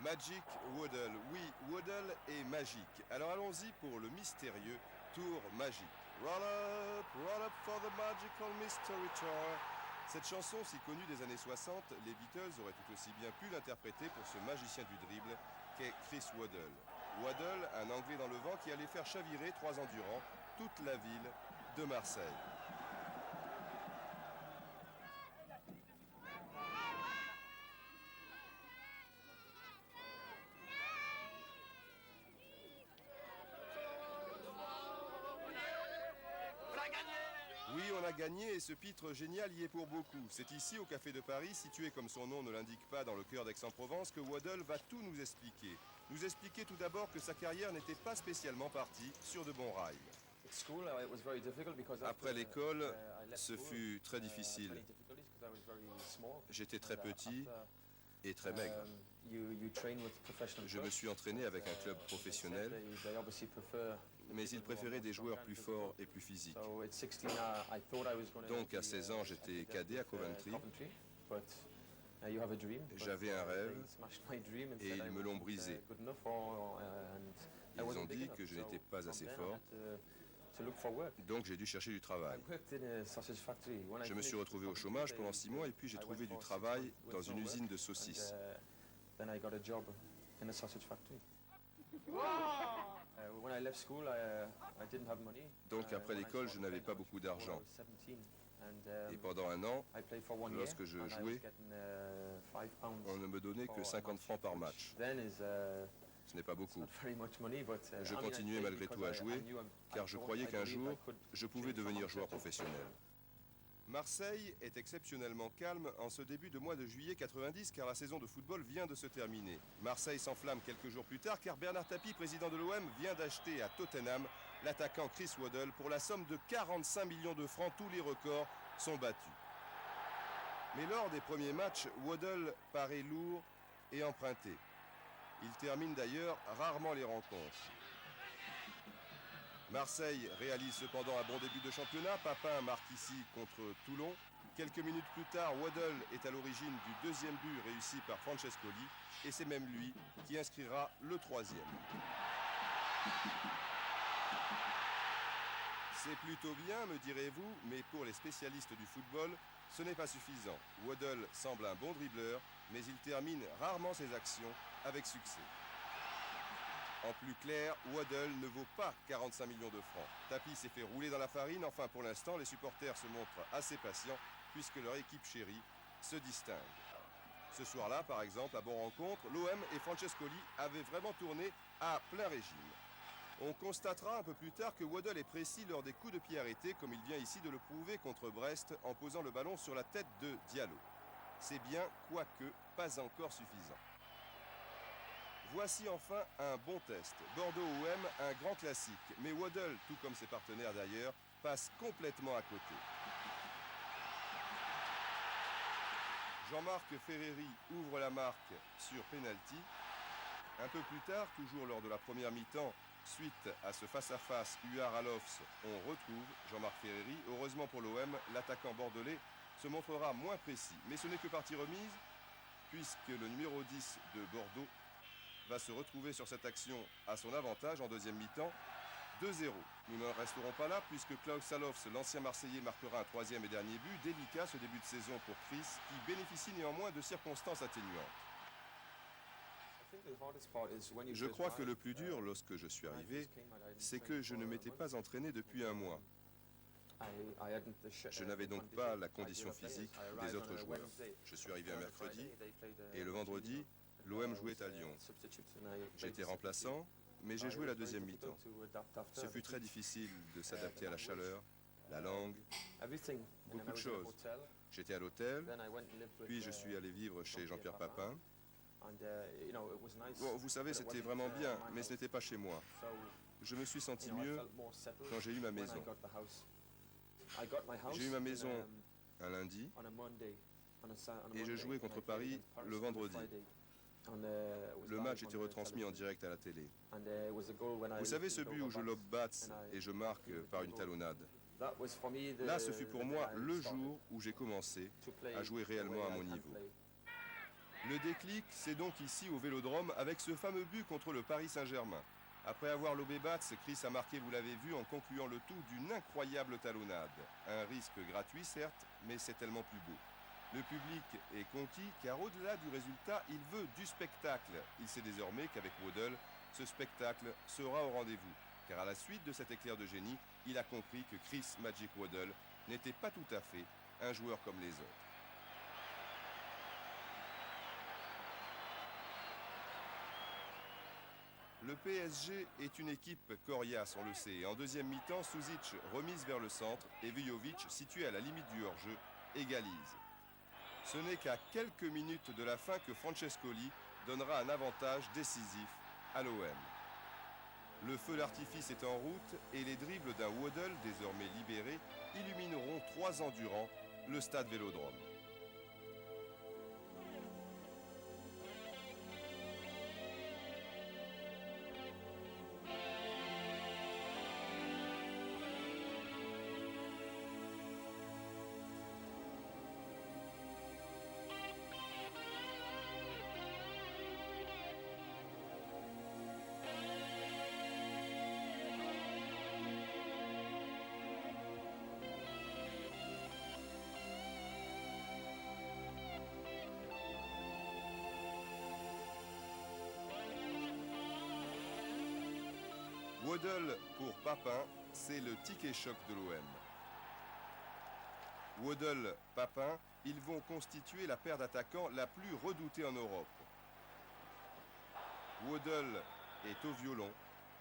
Magic Waddle, oui, Waddle est magique. Alors allons-y pour le mystérieux tour magique. Roll up for the magical mystery tour. Cette chanson si connue des années 60, les Beatles auraient tout aussi bien pu l'interpréter pour ce magicien du dribble qu'est Chris Waddle. Waddle, un Anglais dans le vent qui allait faire chavirer 3 ans durant toute la ville de Marseille. Oui, on a gagné et ce pitre génial y est pour beaucoup. C'est ici, au Café de Paris, situé comme son nom ne l'indique pas dans le cœur d'Aix-en-Provence, que Waddle va tout nous expliquer. Nous expliquer tout d'abord que sa carrière n'était pas spécialement partie sur de bons rails. Après l'école, ce fut très difficile. J'étais très petit et très maigre. Je me suis entraîné avec un club professionnel, mais ils préféraient des joueurs plus forts et plus physiques. Donc à 16 ans, j'étais cadet à Coventry. J'avais un rêve et ils me l'ont brisé. Ils ont dit que je n'étais pas assez fort, donc j'ai dû chercher du travail. Je me suis retrouvé au chômage pendant 6 mois et puis j'ai trouvé du travail dans une usine de saucisses. Donc après l'école, je n'avais pas beaucoup d'argent. Et pendant un an, lorsque je jouais, on ne me donnait que 50 francs par match. Ce n'est pas beaucoup. Je continuais malgré tout à jouer, car je croyais qu'un jour, je pouvais devenir joueur professionnel. Marseille est exceptionnellement calme en ce début de mois de juillet 90 car la saison de football vient de se terminer. Marseille s'enflamme quelques jours plus tard car Bernard Tapie, président de l'OM, vient d'acheter à Tottenham l'attaquant Chris Waddle pour la somme de 45 millions de francs. Tous les records sont battus. Mais lors des premiers matchs, Waddle paraît lourd et emprunté. Il termine d'ailleurs rarement les rencontres. Marseille réalise cependant un bon début de championnat. Papin marque ici contre Toulon. Quelques minutes plus tard, Waddle est à l'origine du deuxième but réussi par Francescoli. Et c'est même lui qui inscrira le troisième. C'est plutôt bien, me direz-vous, mais pour les spécialistes du football, ce n'est pas suffisant. Waddle semble un bon dribbleur, mais il termine rarement ses actions avec succès. En plus clair, Waddle ne vaut pas 45 millions de francs. Tapie s'est fait rouler dans la farine. Enfin, pour l'instant, les supporters se montrent assez patients puisque leur équipe chérie se distingue. Ce soir-là, par exemple, à Bon Rencontre, l'OM et Francescoli avaient vraiment tourné à plein régime. On constatera un peu plus tard que Waddle est précis lors des coups de pied arrêtés, comme il vient ici de le prouver contre Brest en posant le ballon sur la tête de Diallo. C'est bien, quoique pas encore suffisant. Voici enfin un bon test. Bordeaux-OM, un grand classique. Mais Waddle, tout comme ses partenaires d'ailleurs, passe complètement à côté. Jean-Marc Ferreri ouvre la marque sur penalty. Un peu plus tard, toujours lors de la première mi-temps, suite à ce face-à-face Huard-Alofs, on retrouve Jean-Marc Ferreri. Heureusement pour l'OM, l'attaquant bordelais se montrera moins précis. Mais ce n'est que partie remise, puisque le numéro 10 de Bordeaux va se retrouver sur cette action à son avantage en deuxième mi-temps, 2-0. Nous n'en resterons pas là puisque Klaus Alofs, l'ancien Marseillais, marquera un troisième et dernier but. Délicat ce début de saison pour Chris, qui bénéficie néanmoins de circonstances atténuantes. Je crois que le plus dur lorsque je suis arrivé, c'est que je ne m'étais pas entraîné depuis un mois. Je n'avais donc pas la condition physique des autres joueurs. Je suis arrivé un mercredi et le vendredi, l'OM jouait à Lyon. J'étais remplaçant, mais j'ai joué la deuxième mi-temps. Ce fut très difficile de s'adapter à la chaleur, la langue, beaucoup de choses. J'étais à l'hôtel, puis je suis allé vivre chez Jean-Pierre Papin. Bon, vous savez, c'était vraiment bien, mais ce n'était pas chez moi. Je me suis senti mieux quand j'ai eu ma maison. J'ai eu ma maison un lundi et je jouais contre Paris le vendredi. Le match était retransmis en direct à la télé. Vous savez ce but où je lobe Bats et je marque par une talonnade? Là, ce fut pour moi le jour où j'ai commencé à jouer réellement à mon niveau. Le déclic, c'est donc ici au Vélodrome avec ce fameux but contre le Paris Saint-Germain. Après avoir lobé Bats, Chris a marqué, vous l'avez vu, en concluant le tout d'une incroyable talonnade. Un risque gratuit certes, mais c'est tellement plus beau. Le public est conquis car au-delà du résultat, il veut du spectacle. Il sait désormais qu'avec Waddle, ce spectacle sera au rendez-vous. Car à la suite de cet éclair de génie, il a compris que Chris Magic Waddle n'était pas tout à fait un joueur comme les autres. Le PSG est une équipe coriace, on le sait. En deuxième mi-temps, Suzic remise vers le centre et Vujovic, situé à la limite du hors-jeu, égalise. Ce n'est qu'à quelques minutes de la fin que Francescoli donnera un avantage décisif à l'OM. Le feu d'artifice est en route et les dribbles d'un Waddle désormais libéré illumineront 3 ans durant le stade Vélodrome. Waddle pour Papin, c'est le ticket choc de l'OM. Waddle, Papin, ils vont constituer la paire d'attaquants la plus redoutée en Europe. Waddle est au violon,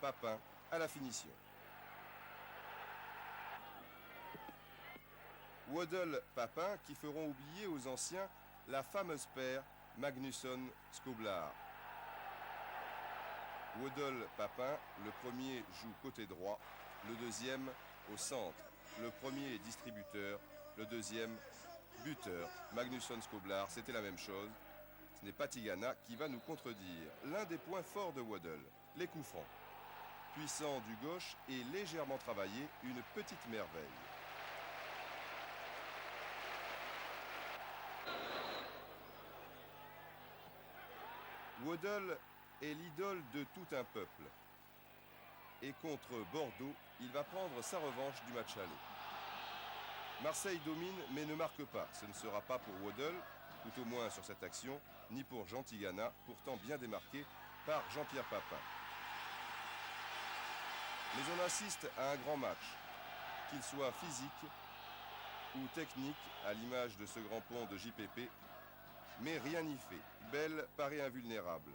Papin à la finition. Waddle, Papin qui feront oublier aux anciens la fameuse paire Magnusson-Skoblar. Waddle, Papin, le premier joue côté droit, le deuxième au centre. Le premier est distributeur, le deuxième buteur. Magnusson-Skoblar, c'était la même chose. Ce n'est pas Tigana qui va nous contredire. L'un des points forts de Waddle, les coups francs. Puissant du gauche et légèrement travaillé, une petite merveille. Waddle est l'idole de tout un peuple. Et contre Bordeaux, il va prendre sa revanche du match aller. Marseille domine mais ne marque pas. Ce ne sera pas pour Waddle, tout au moins sur cette action, ni pour Jean Tigana, pourtant bien démarqué par Jean-Pierre Papin. Mais on assiste à un grand match, qu'il soit physique ou technique, à l'image de ce grand pont de JPP, mais rien n'y fait. Bell paraît invulnérable.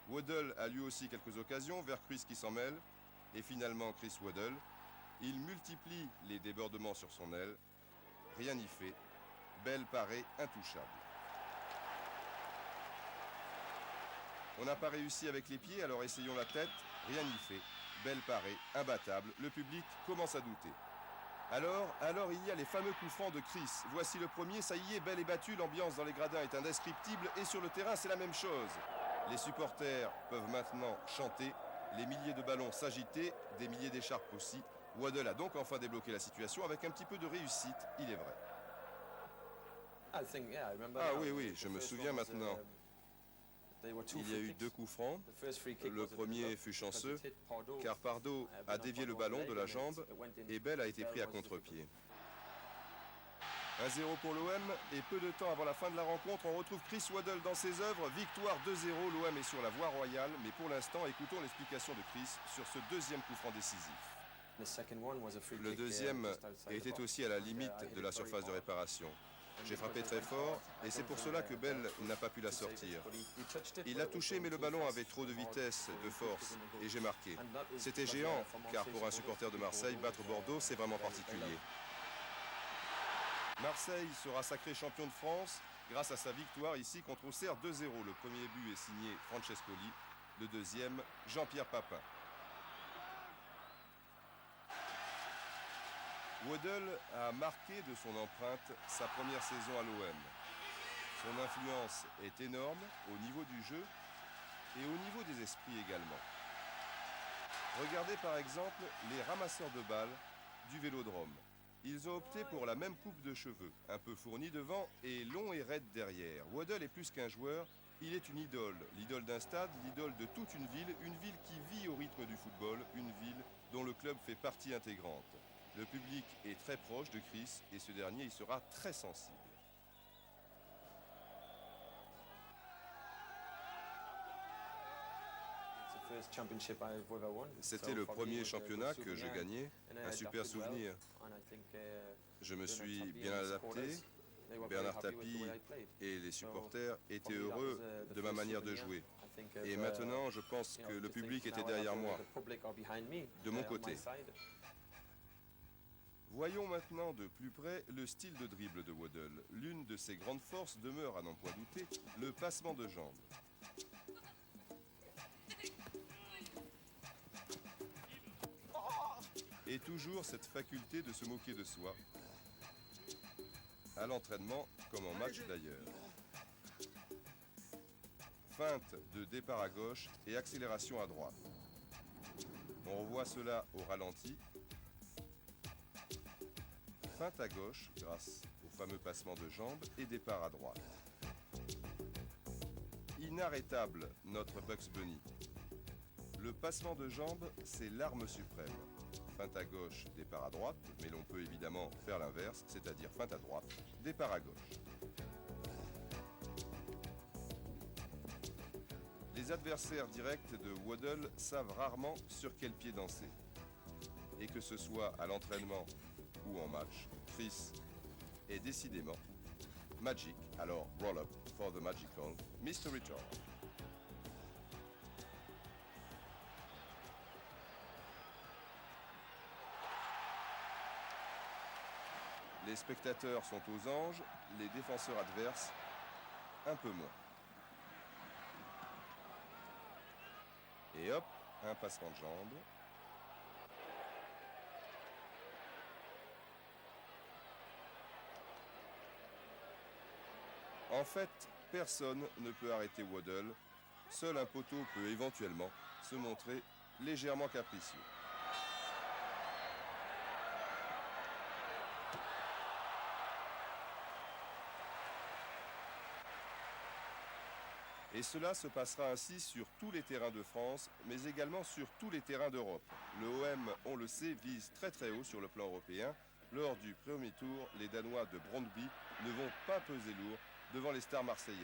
Waddle a lui aussi quelques occasions, vers Chris qui s'en mêle, et finalement Chris Waddle. Il multiplie les débordements sur son aile. Rien n'y fait. Bell paraît intouchable. On n'a pas réussi avec les pieds, alors essayons la tête. Rien n'y fait. Bell paraît imbattable. Le public commence à douter. Alors il y a les fameux coups francs de Chris. Voici le premier, ça y est, Bell est battu. L'ambiance dans les gradins est indescriptible et sur le terrain, c'est la même chose. Les supporters peuvent maintenant chanter, les milliers de ballons s'agiter, des milliers d'écharpes aussi. Waddle a donc enfin débloqué la situation avec un petit peu de réussite, il est vrai. Ah oui, je me souviens maintenant. Il y a eu 2 coups francs. Le premier fut chanceux, car Pardo a dévié le ballon de la jambe et Bell a été pris à contre-pied. 1-0 pour l'OM et peu de temps avant la fin de la rencontre, on retrouve Chris Waddle dans ses œuvres. Victoire 2-0, l'OM est sur la voie royale, mais pour l'instant, écoutons l'explication de Chris sur ce deuxième coup franc décisif. Le deuxième était aussi à la limite de la surface de réparation. J'ai frappé très fort et c'est pour cela que Bell n'a pas pu la sortir. Il l'a touché mais le ballon avait trop de vitesse, de force et j'ai marqué. C'était géant car pour un supporter de Marseille, battre Bordeaux c'est vraiment particulier. Marseille sera sacré champion de France grâce à sa victoire ici contre Auxerre 2-0. Le premier but est signé Francescoli, le deuxième Jean-Pierre Papin. Waddle a marqué de son empreinte sa première saison à l'OM. Son influence est énorme au niveau du jeu et au niveau des esprits également. Regardez par exemple les ramasseurs de balles du Vélodrome. Ils ont opté pour la même coupe de cheveux, un peu fournie devant et long et raide derrière. Waddle est plus qu'un joueur, il est une idole. L'idole d'un stade, l'idole de toute une ville qui vit au rythme du football, une ville dont le club fait partie intégrante. Le public est très proche de Chris et ce dernier y sera très sensible. C'était le premier championnat que je gagnais, un super souvenir. Je me suis bien adapté, Bernard Tapie et les supporters étaient heureux de ma manière de jouer. Et maintenant, je pense que le public était derrière moi, de mon côté. Voyons maintenant de plus près le style de dribble de Waddle. L'une de ses grandes forces demeure, à n'en point douter, le passement de jambes. Et toujours cette faculté de se moquer de soi, à l'entraînement comme en match d'ailleurs. Feinte de départ à gauche et accélération à droite. On revoit cela au ralenti. Feinte à gauche grâce au fameux passement de jambes et départ à droite. Inarrêtable notre Bugs Bunny. Le passement de jambes, c'est l'arme suprême. Feinte à gauche, départ à droite, mais l'on peut évidemment faire l'inverse, c'est-à-dire feinte à droite, départ à gauche. Les adversaires directs de Waddle savent rarement sur quel pied danser. Et que ce soit à l'entraînement ou en match, Chris est décidément magic. Alors, roll up for the magical Mystery Tour. Les spectateurs sont aux anges, les défenseurs adverses un peu moins. Et hop, un passement de jambe. En fait, personne ne peut arrêter Waddle. Seul un poteau peut éventuellement se montrer légèrement capricieux. Et cela se passera ainsi sur tous les terrains de France, mais également sur tous les terrains d'Europe. Le OM, on le sait, vise très très haut sur le plan européen. Lors du premier tour, les Danois de Brøndby ne vont pas peser lourd devant les stars marseillaises.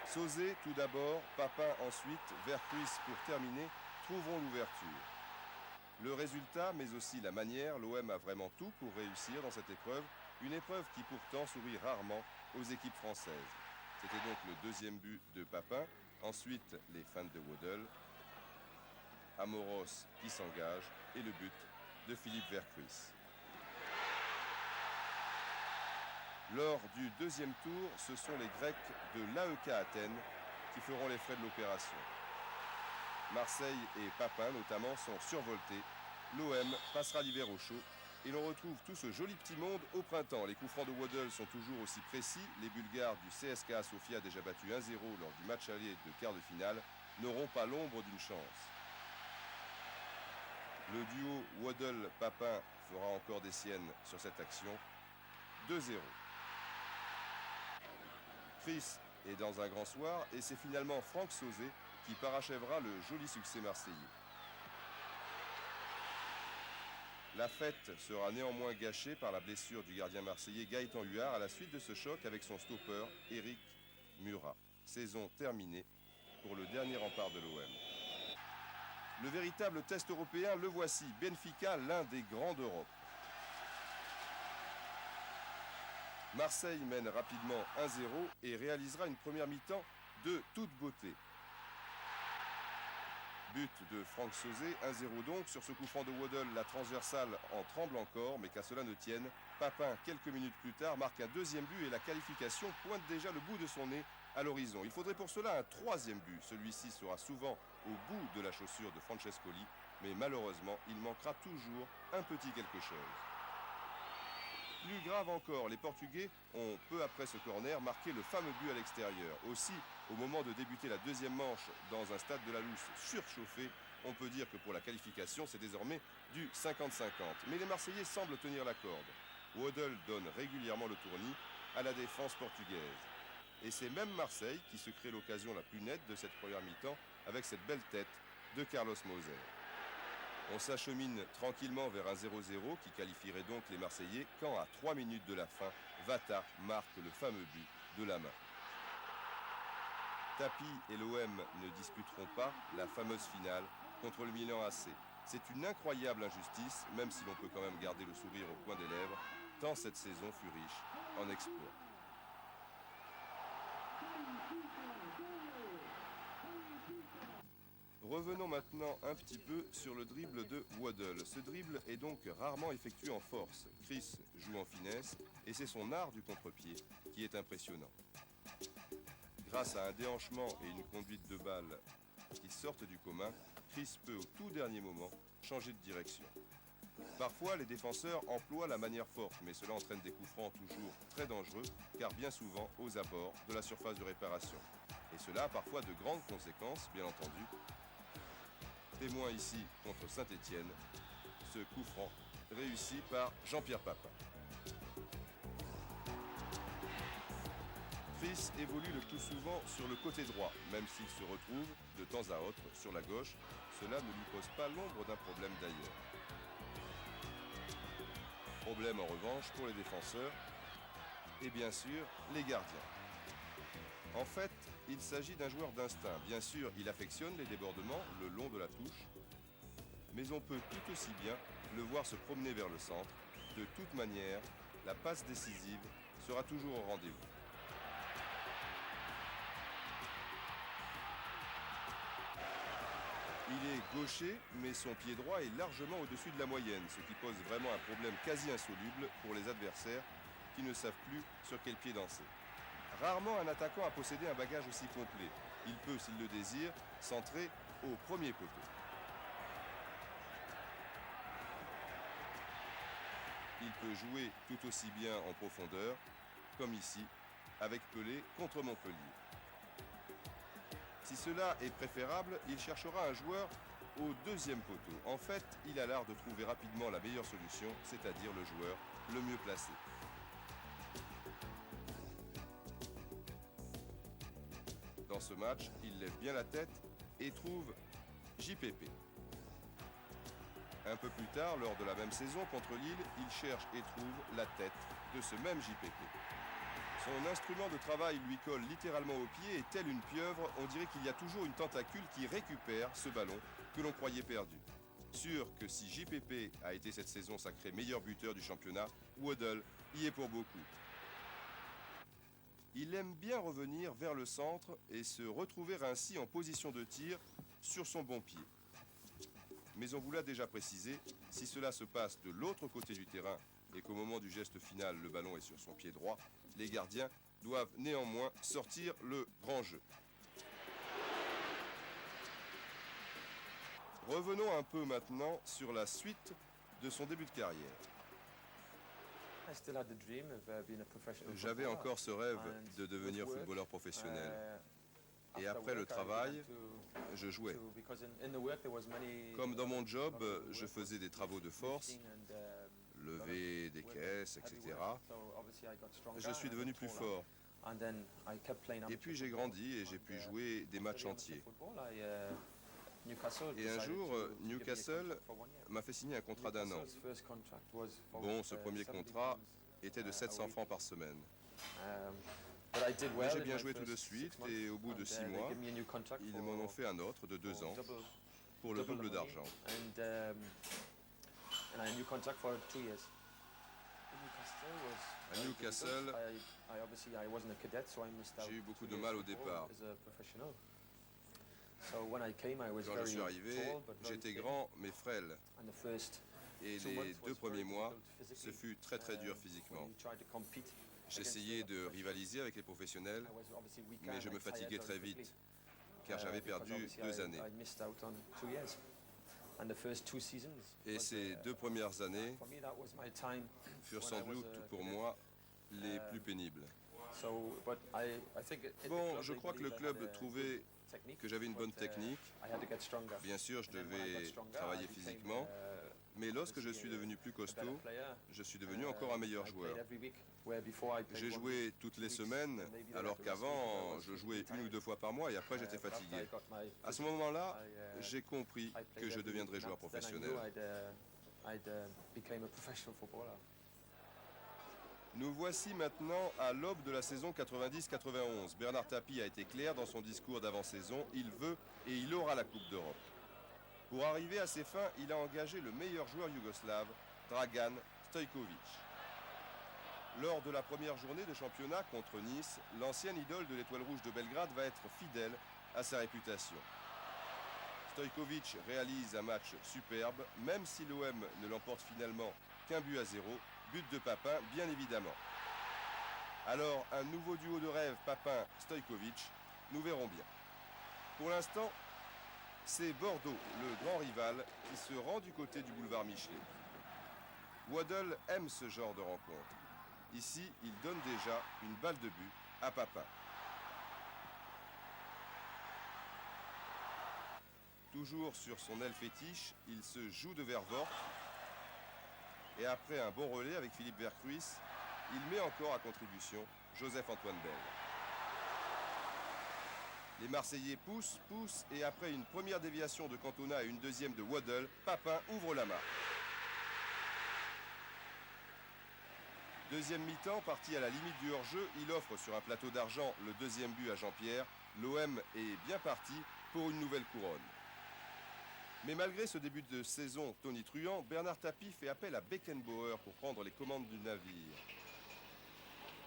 Sauzé tout d'abord, Papin ensuite, Vercruis pour terminer, trouveront l'ouverture. Le résultat, mais aussi la manière, l'OM a vraiment tout pour réussir dans cette épreuve. Une épreuve qui pourtant sourit rarement aux équipes françaises. C'était donc le deuxième but de Papin. Ensuite, les feintes de Waddle. Amoros qui s'engage. Et le but de Philippe Vercruis. Lors du deuxième tour, ce sont les Grecs de l'AEK Athènes qui feront les frais de l'opération. Marseille et Papin notamment sont survoltés. L'OM passera l'hiver au chaud. Et l'on retrouve tout ce joli petit monde au printemps. Les coups francs de Waddle sont toujours aussi précis. Les Bulgares du CSKA Sofia, déjà battus 1-0 lors du match aller de quart de finale, n'auront pas l'ombre d'une chance. Le duo Waddle-Papin fera encore des siennes sur cette action. 2-0. Chris est dans un grand soir et c'est finalement Franck Sauzé qui parachèvera le joli succès marseillais. La fête sera néanmoins gâchée par la blessure du gardien marseillais Gaëtan Huard à la suite de ce choc avec son stopper Eric Murat. Saison terminée pour le dernier rempart de l'OM. Le véritable test européen, le voici. Benfica, l'un des grands d'Europe. Marseille mène rapidement 1-0 et réalisera une première mi-temps de toute beauté. But de Franck Sauzé, 1-0 donc. Sur ce coup franc de Waddle, la transversale en tremble encore, mais qu'à cela ne tienne, Papin, quelques minutes plus tard, marque un deuxième but et la qualification pointe déjà le bout de son nez à l'horizon. Il faudrait pour cela un troisième but. Celui-ci sera souvent au bout de la chaussure de Francescoli, mais malheureusement, il manquera toujours un petit quelque chose. Plus grave encore, les Portugais ont, peu après ce corner, marqué le fameux but à l'extérieur. Aussi, au moment de débuter la deuxième manche dans un stade de la Lousse surchauffé, On peut dire que pour la qualification, c'est désormais du 50-50. Mais les Marseillais semblent tenir la corde. Waddle donne régulièrement le tournis à la défense portugaise. Et c'est même Marseille qui se crée l'occasion la plus nette de cette première mi-temps avec cette belle tête de Carlos Moser. On s'achemine tranquillement vers un 0-0 qui qualifierait donc les Marseillais quand, à 3 minutes de la fin, Vata marque le fameux but de la main. Tapi et l'OM ne disputeront pas la fameuse finale contre le Milan AC. C'est une incroyable injustice, même si l'on peut quand même garder le sourire au coin des lèvres, tant cette saison fut riche en exploits. Revenons maintenant un petit peu sur le dribble de Waddle. Ce dribble est donc rarement effectué en force. Chris joue en finesse et c'est son art du contre-pied qui est impressionnant. Grâce à un déhanchement et une conduite de balle qui sortent du commun, Chris peut au tout dernier moment changer de direction. Parfois, les défenseurs emploient la manière forte, mais cela entraîne des coups francs toujours très dangereux, car bien souvent aux abords de la surface de réparation. Et cela a parfois de grandes conséquences, bien entendu. Témoin ici contre Saint-Étienne, ce coup franc réussi par Jean-Pierre Papin. Chris évolue le plus souvent sur le côté droit, même s'il se retrouve de temps à autre sur la gauche. Cela ne lui pose pas l'ombre d'un problème d'ailleurs. Problème en revanche pour les défenseurs et bien sûr les gardiens. En fait, il s'agit d'un joueur d'instinct. Bien sûr, il affectionne les débordements le long de la touche, mais on peut tout aussi bien le voir se promener vers le centre. De toute manière, la passe décisive sera toujours au rendez-vous. Il est gaucher, mais son pied droit est largement au-dessus de la moyenne, ce qui pose vraiment un problème quasi insoluble pour les adversaires qui ne savent plus sur quel pied danser. Rarement un attaquant a possédé un bagage aussi complet. Il peut, s'il le désire, centrer au premier poteau. Il peut jouer tout aussi bien en profondeur, comme ici, avec Pelé contre Montpellier. Si cela est préférable, il cherchera un joueur au deuxième poteau. En fait, il a l'art de trouver rapidement la meilleure solution, c'est-à-dire le joueur le mieux placé. Dans ce match, il lève bien la tête et trouve JPP. Un peu plus tard, lors de la même saison contre Lille, il cherche et trouve la tête de ce même JPP. Son instrument de travail lui colle littéralement au pied et tel une pieuvre, on dirait qu'il y a toujours une tentacule qui récupère ce ballon que l'on croyait perdu. Sûr que si JPP a été cette saison sacré meilleur buteur du championnat, Waddle y est pour beaucoup. Il aime bien revenir vers le centre et se retrouver ainsi en position de tir sur son bon pied. Mais on vous l'a déjà précisé, si cela se passe de l'autre côté du terrain et qu'au moment du geste final, le ballon est sur son pied droit, les gardiens doivent néanmoins sortir le grand jeu. Revenons un peu maintenant sur la suite de son début de carrière. J'avais encore ce rêve de devenir footballeur professionnel. Et après le travail, je jouais. Comme dans mon job, je faisais des travaux de force, lever des caisses, etc. Je suis devenu plus fort. Et puis j'ai grandi et j'ai pu jouer des matchs entiers. Et un jour, Newcastle m'a fait signer un contrat d'1 an. Bon, ce premier contrat était de 700 francs par semaine. Mais j'ai bien joué tout de suite et au bout de 6 mois, ils m'en ont fait un autre de 2 ans pour le double d'argent. À Newcastle, j'ai eu beaucoup de mal au départ. Quand je suis arrivé, j'étais grand mais frêle. Et les 2 premiers mois, ce fut très très dur physiquement. J'essayais de rivaliser avec les professionnels, mais je me fatiguais très vite, car j'avais perdu 2 années. Et ces 2 premières années furent sans doute pour moi les plus pénibles. Bon, je crois que le club trouvait que j'avais une bonne technique. Bien sûr, je devais travailler physiquement. Mais lorsque je suis devenu plus costaud, je suis devenu encore un meilleur joueur. J'ai joué toutes les semaines, alors qu'avant, je jouais 1 ou 2 fois par mois et après j'étais fatigué. À ce moment-là, j'ai compris que je deviendrais joueur professionnel. Nous voici maintenant à l'aube de la saison 90-91. Bernard Tapie a été clair dans son discours d'avant-saison. Il veut et il aura la Coupe d'Europe. Pour arriver à ses fins, il a engagé le meilleur joueur yougoslave, Dragan Stojkovic. Lors de la première journée de championnat contre Nice, l'ancienne idole de l'Étoile Rouge de Belgrade va être fidèle à sa réputation. Stojkovic réalise un match superbe, même si l'OM ne l'emporte finalement qu'un but à 0, but de Papin bien évidemment. Alors un nouveau duo de rêve Papin-Stojkovic, nous verrons bien. Pour l'instant, c'est Bordeaux, le grand rival, qui se rend du côté du boulevard Michelet. Waddle aime ce genre de rencontre. Ici, il donne déjà une balle de but à Papin. Toujours sur son aile fétiche, il se joue de Vervoort. Et après un bon relais avec Philippe Vercruis, il met encore à contribution Joseph-Antoine Bell. Les Marseillais poussent et après une première déviation de Cantona et une deuxième de Waddle, Papin ouvre la marque. Deuxième mi-temps, parti à la limite du hors-jeu, il offre sur un plateau d'argent le deuxième but à Jean-Pierre. L'OM est bien parti pour une nouvelle couronne. Mais malgré ce début de saison tonitruant, Bernard Tapie fait appel à Beckenbauer pour prendre les commandes du navire.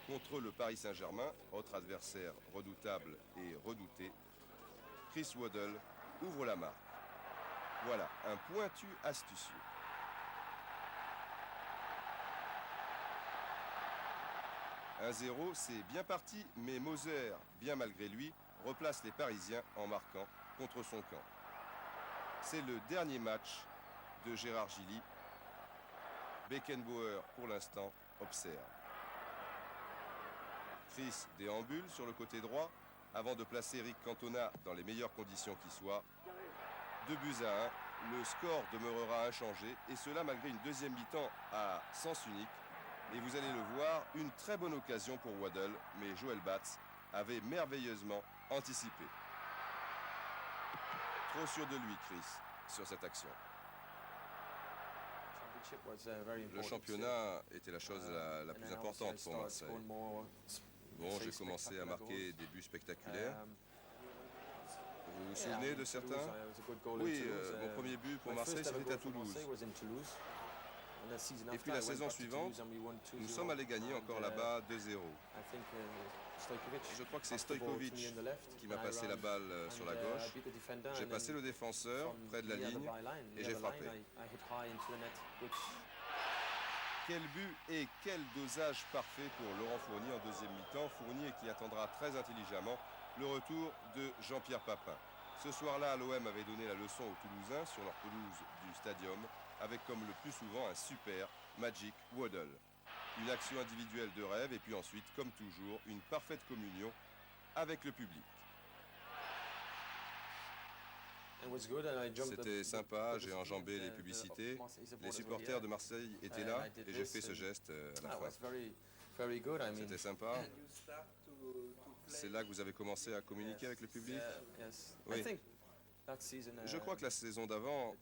Contre le Paris Saint-Germain, autre adversaire redoutable et redouté, Chris Waddle ouvre la marque. Voilà, un pointu astucieux. « 1-0, c'est bien parti, mais Moser, bien malgré lui, replace les Parisiens en marquant contre son camp. C'est le dernier match de Gérard Gilly. Beckenbauer, pour l'instant, observe. Chris déambule sur le côté droit avant de placer Eric Cantona dans les meilleures conditions qui soient. 2 buts à 1, le score demeurera inchangé et cela malgré une deuxième mi-temps à sens unique. Et vous allez le voir, une très bonne occasion pour Waddle, mais Joël Batz avait merveilleusement anticipé. Trop sûr de lui, Chris, sur cette action. Le championnat était la chose la plus importante pour Marseille. Bon, j'ai commencé à marquer des buts spectaculaires. Vous vous souvenez de certains? Oui, mon premier but pour Marseille, c'était à Toulouse. Et puis la saison suivante, nous sommes allés gagner encore là-bas 2-0. Je crois que c'est Stojkovic qui m'a passé la balle sur la gauche. J'ai passé le défenseur près de la ligne et j'ai frappé. Quel but et quel dosage parfait pour Laurent Fournier en deuxième mi-temps. Fournier qui attendra très intelligemment le retour de Jean-Pierre Papin. Ce soir-là, l'OM avait donné la leçon aux Toulousains sur leur pelouse du Stadium, avec comme le plus souvent un super Magic Waddle. Une action individuelle de rêve et puis ensuite, comme toujours, une parfaite communion avec le public. C'était sympa, j'ai enjambé les publicités, les supporters de Marseille étaient là et j'ai fait ce geste à la fin. C'était sympa. C'est là que vous avez commencé à communiquer avec le public? Oui. Je crois que la saison d'avant,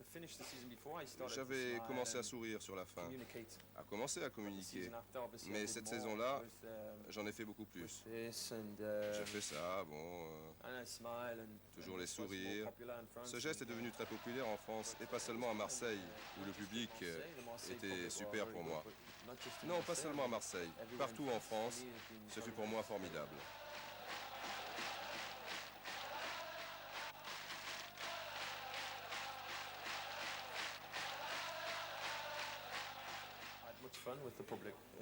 j'avais commencé à sourire sur la fin, à commencer à communiquer. Mais cette saison-là, j'en ai fait beaucoup plus. J'ai fait ça, bon, toujours les sourires. Ce geste est devenu très populaire en France, et pas seulement à Marseille, où le public était super pour moi. Non, pas seulement à Marseille, partout en France, ce fut pour moi formidable.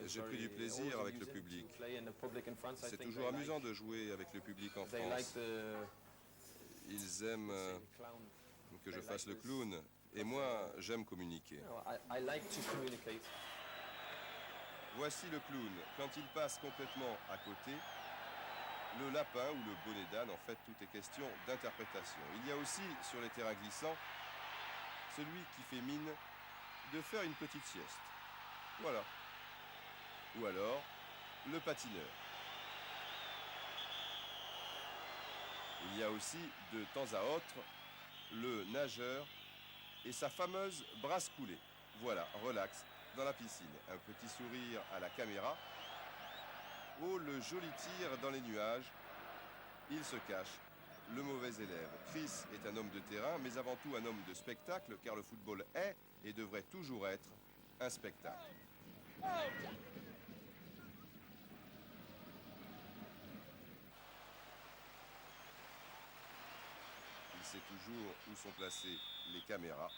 J'ai pris du plaisir avec le public. C'est toujours amusant de jouer avec le public en France. Ils aiment que je fasse le clown et moi, j'aime communiquer. Voici le clown. Quand il passe complètement à côté, le lapin ou le bonnet d'âne, en fait, tout est question d'interprétation. Il y a aussi, sur les terrains glissants, celui qui fait mine de faire une petite sieste. Voilà. Ou alors, le patineur. Il y a aussi, de temps à autre, le nageur et sa fameuse brasse coulée. Voilà, relax, dans la piscine. Un petit sourire à la caméra. Oh, le joli tir dans les nuages. Il se cache, le mauvais élève. Chris est un homme de terrain, mais avant tout un homme de spectacle, car le football est et devrait toujours être un spectacle. Il sait toujours où sont placées les caméras.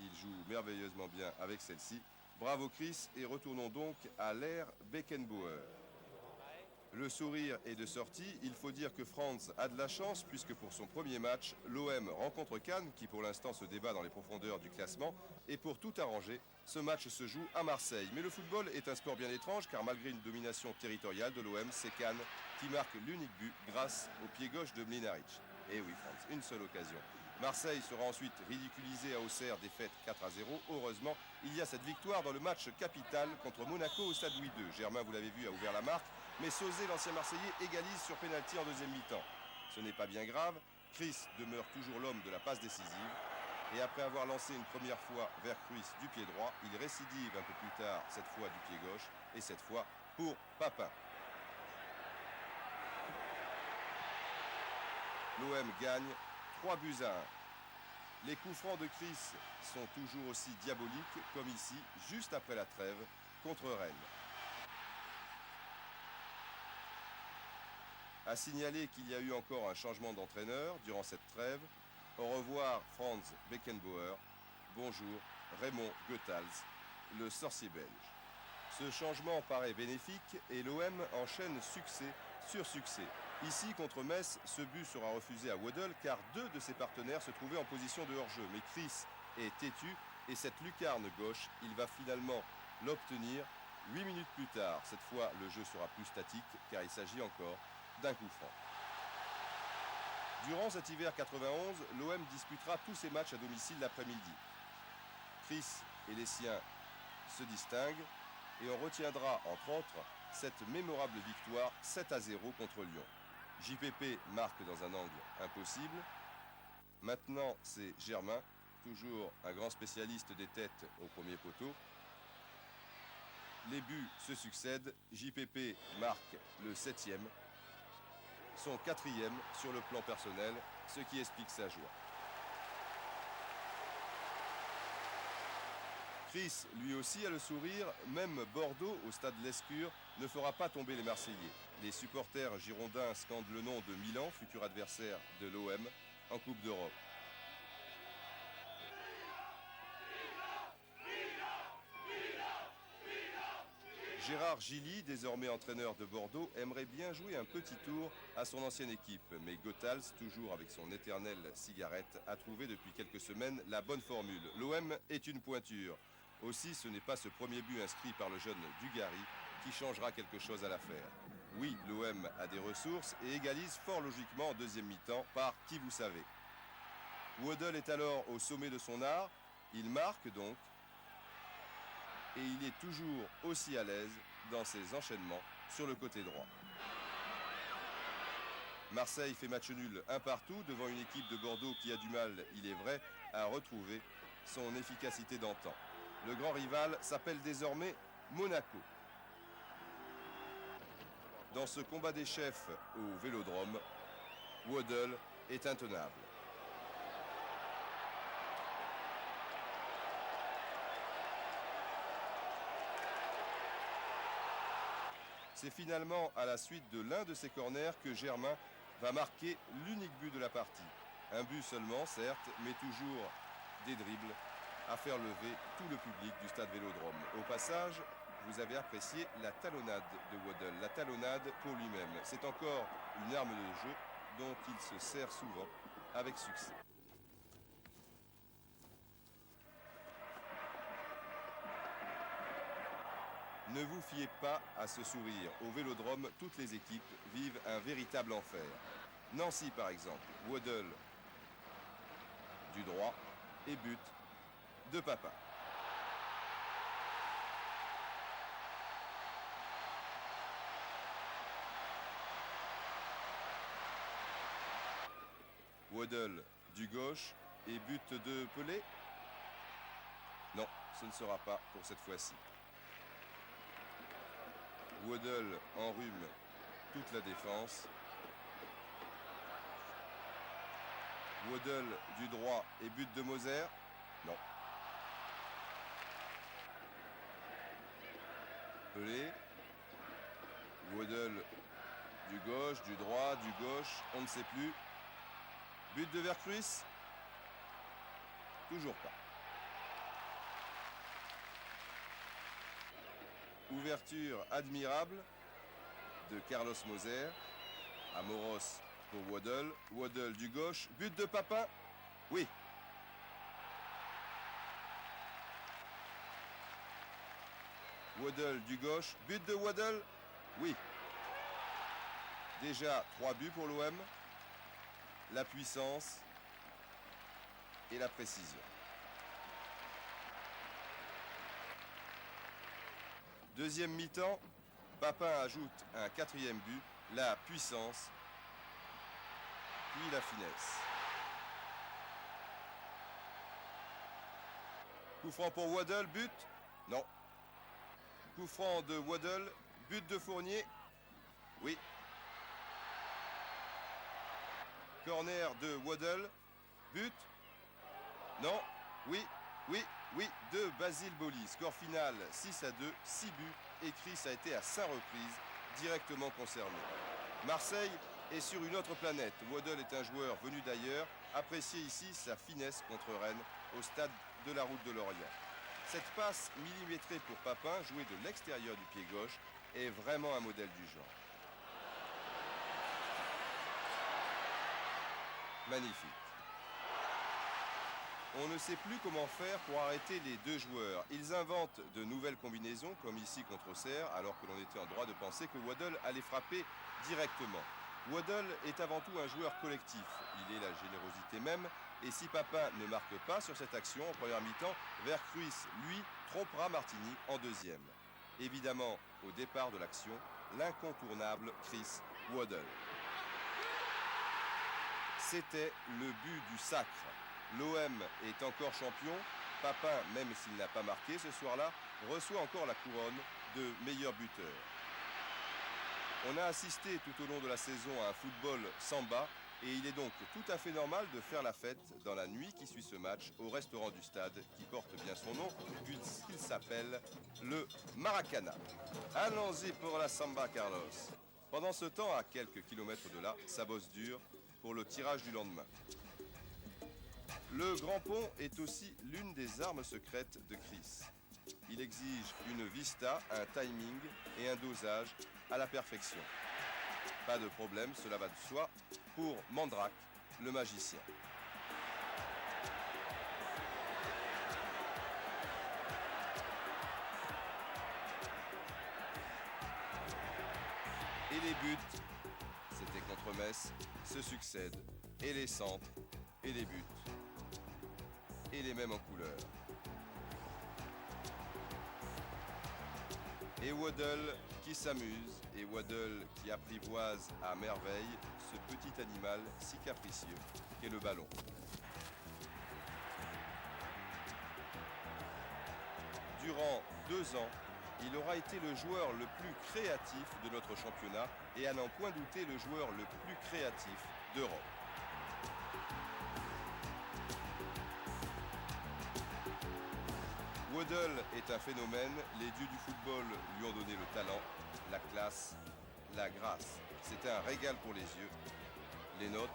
Il joue merveilleusement bien avec celle-ci. Bravo Chris, et retournons donc à l'ère Beckenbauer. Le sourire est de sortie. Il faut dire que Franz a de la chance puisque pour son premier match, l'OM rencontre Cannes qui pour l'instant se débat dans les profondeurs du classement. Et pour tout arranger, ce match se joue à Marseille. Mais le football est un sport bien étrange car malgré une domination territoriale de l'OM, c'est Cannes qui marque l'unique but grâce au pied gauche de Mlinaric. Et oui Franz, une seule occasion. Marseille sera ensuite ridiculisé à Auxerre, défaite 4-0. Heureusement, il y a cette victoire dans le match capital contre Monaco au Stade Louis II. Germain, vous l'avez vu, a ouvert la marque. Mais Sauzé, l'ancien Marseillais, égalise sur pénalty en deuxième mi-temps. Ce n'est pas bien grave. Chris demeure toujours l'homme de la passe décisive. Et après avoir lancé une première fois vers Cruyff du pied droit, il récidive un peu plus tard, cette fois du pied gauche, et cette fois pour Papin. L'OM gagne 3-1. Les coups francs de Chris sont toujours aussi diaboliques, comme ici, juste après la trêve, contre Rennes. À signaler qu'il y a eu encore un changement d'entraîneur durant cette trêve. Au revoir Franz Beckenbauer. Bonjour Raymond Goethals, le sorcier belge. Ce changement paraît bénéfique et l'OM enchaîne succès sur succès. Ici, contre Metz, ce but sera refusé à Waddle car deux de ses partenaires se trouvaient en position de hors-jeu. Mais Chris est têtu et cette lucarne gauche, il va finalement l'obtenir 8 minutes plus tard. Cette fois, le jeu sera plus statique car il s'agit encore d'un coup franc. Durant cet hiver 91, l'OM disputera tous ses matchs à domicile l'après-midi. Chris et les siens se distinguent et on retiendra entre autres cette mémorable victoire 7-0 contre Lyon. JPP marque dans un angle impossible. Maintenant, c'est Germain, toujours un grand spécialiste des têtes au premier poteau. Les buts se succèdent. JPP marque le 7e, son 4e sur le plan personnel, ce qui explique sa joie. Chris, lui aussi, a le sourire. Même Bordeaux, au stade Lescure, ne fera pas tomber les Marseillais. Les supporters girondins scandent le nom de Milan, futur adversaire de l'OM, en Coupe d'Europe. Gérard Gilly, désormais entraîneur de Bordeaux, aimerait bien jouer un petit tour à son ancienne équipe. Mais Goethals, toujours avec son éternelle cigarette, a trouvé depuis quelques semaines la bonne formule. L'OM est une pointure. Aussi, ce n'est pas ce premier but inscrit par le jeune Dugarry qui changera quelque chose à l'affaire. Oui, l'OM a des ressources et égalise fort logiquement en deuxième mi-temps par qui vous savez. Waddle est alors au sommet de son art. Il marque donc. Et il est toujours aussi à l'aise dans ses enchaînements sur le côté droit. Marseille fait match nul 1-1 devant une équipe de Bordeaux qui a du mal, il est vrai, à retrouver son efficacité d'antan. Le grand rival s'appelle désormais Monaco. Dans ce combat des chefs au Vélodrome, Waddle est intenable. C'est finalement à la suite de l'un de ses corners que Germain va marquer l'unique but de la partie. Un but seulement, certes, mais toujours des dribbles à faire lever tout le public du stade Vélodrome. Au passage, vous avez apprécié la talonnade de Waddle, la talonnade pour lui-même. C'est encore une arme de jeu dont il se sert souvent avec succès. Ne vous fiez pas à ce sourire. Au Vélodrome, toutes les équipes vivent un véritable enfer. Nancy, par exemple. Waddle du droit et but de Papin. Waddle du gauche et but de Pelé. Non, ce ne sera pas pour cette fois-ci. Waddle enrhume toute la défense. Waddle du droit et but de Moser. Non. Pelé. Waddle du gauche, du droit, du gauche, on ne sait plus. But de Vercruis. Toujours pas. Ouverture admirable de Carlos Moser. Amoros pour Waddle. Waddle du gauche. But de Papin. Oui. Waddle du gauche. But de Waddle. Oui. Déjà 3 buts pour l'OM. La puissance et la précision. Deuxième mi-temps, Papin ajoute un 4e but, la puissance, puis la finesse. Coup franc pour Waddle, but? Non. Coup franc de Waddle, but de Fournier? Oui. Corner de Waddle, but? Non. Oui, oui, oui, de Basile Boli. Score final 6-2, 6 buts. Et Chris a été à 5 reprises directement concerné. Marseille est sur une autre planète. Waddle est un joueur venu d'ailleurs. Appréciez ici sa finesse contre Rennes au stade de la Route de Lorient. Cette passe millimétrée pour Papin, jouée de l'extérieur du pied gauche, est vraiment un modèle du genre. Magnifique. On ne sait plus comment faire pour arrêter les deux joueurs. Ils inventent de nouvelles combinaisons, comme ici contre Auxerre, alors que l'on était en droit de penser que Waddle allait frapper directement. Waddle est avant tout un joueur collectif. Il est la générosité même. Et si Papin ne marque pas sur cette action en première mi-temps, Vercruis, lui, trompera Martini en deuxième. Évidemment, au départ de l'action, l'incontournable Chris Waddle. C'était le but du sacre. L'OM est encore champion. Papin, même s'il n'a pas marqué ce soir-là, reçoit encore la couronne de meilleur buteur. On a assisté tout au long de la saison à un football samba et il est donc tout à fait normal de faire la fête dans la nuit qui suit ce match au restaurant du stade qui porte bien son nom puisqu'il s'appelle le Maracana. Allons-y pour la samba, Carlos. Pendant ce temps, à quelques kilomètres de là, ça bosse dur pour le tirage du lendemain. Le grand pont est aussi l'une des armes secrètes de Chris. Il exige une vista, un timing et un dosage à la perfection. Pas de problème, cela va de soi pour Mandrake, le magicien. Et les buts, c'était contre Metz, se succèdent, et les centres, et les buts, et les mêmes en couleur. Et Waddle qui s'amuse, et Waddle qui apprivoise à merveille ce petit animal si capricieux qu'est le ballon. Durant 2 ans, il aura été le joueur le plus créatif de notre championnat et à n'en point douter le joueur le plus créatif d'Europe. Waddle est un phénomène, les dieux du football lui ont donné le talent, la classe, la grâce. C'était un régal pour les yeux, les nôtres,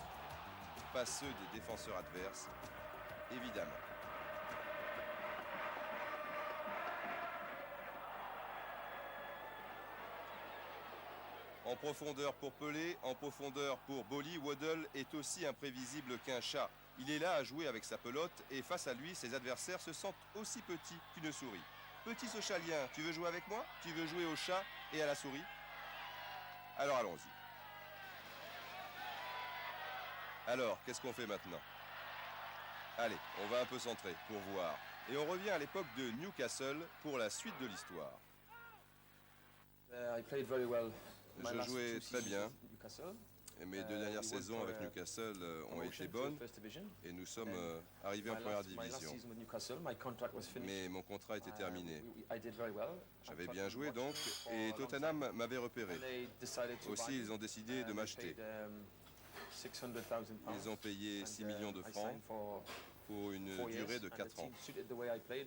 pas ceux des défenseurs adverses, évidemment. En profondeur pour Pelé, en profondeur pour Boli, Waddle est aussi imprévisible qu'un chat. Il est là à jouer avec sa pelote et face à lui, ses adversaires se sentent aussi petits qu'une souris. petit Sochalien, tu veux jouer avec moi? Tu veux jouer au chat et à la souris? Alors allons-y. Alors, qu'est-ce qu'on fait maintenant? Allez, on va un peu centrer pour voir. Et on revient à l'époque de Newcastle pour la suite de l'histoire. Je jouais très bien. Et mes 2 dernières saisons avec Newcastle ont été bonnes et nous sommes arrivés en première division. Mais mon contrat était terminé. J'avais bien joué donc et Tottenham m'avait repéré. Aussi, ils ont décidé de m'acheter. Ils ont payé 6 millions de francs pour une durée de 4 ans.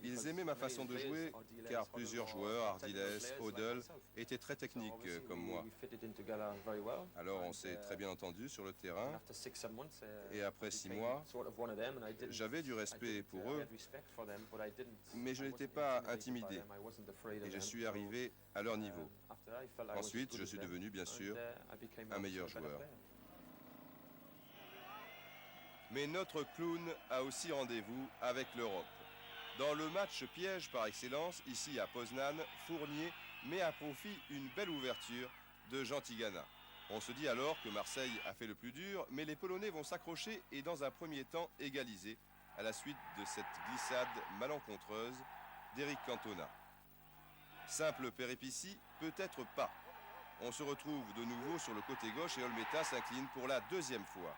Ils aimaient ma façon de jouer car plusieurs joueurs, Ardiles, Hoddle, étaient très techniques comme moi. Alors on s'est très bien entendu sur le terrain et après 6 mois, j'avais du respect pour eux, mais je n'étais pas intimidé et je suis arrivé à leur niveau. Ensuite, je suis devenu bien sûr un meilleur joueur. Mais notre clown a aussi rendez-vous avec l'Europe. Dans le match piège par excellence, ici à Poznan, Fournier met à profit une belle ouverture de Jean Tigana. On se dit alors que Marseille a fait le plus dur, mais les Polonais vont s'accrocher et dans un premier temps égaliser à la suite de cette glissade malencontreuse d'Eric Cantona. Simple péripétie, peut-être pas. On se retrouve de nouveau sur le côté gauche et Olmeta s'incline pour la 2e fois.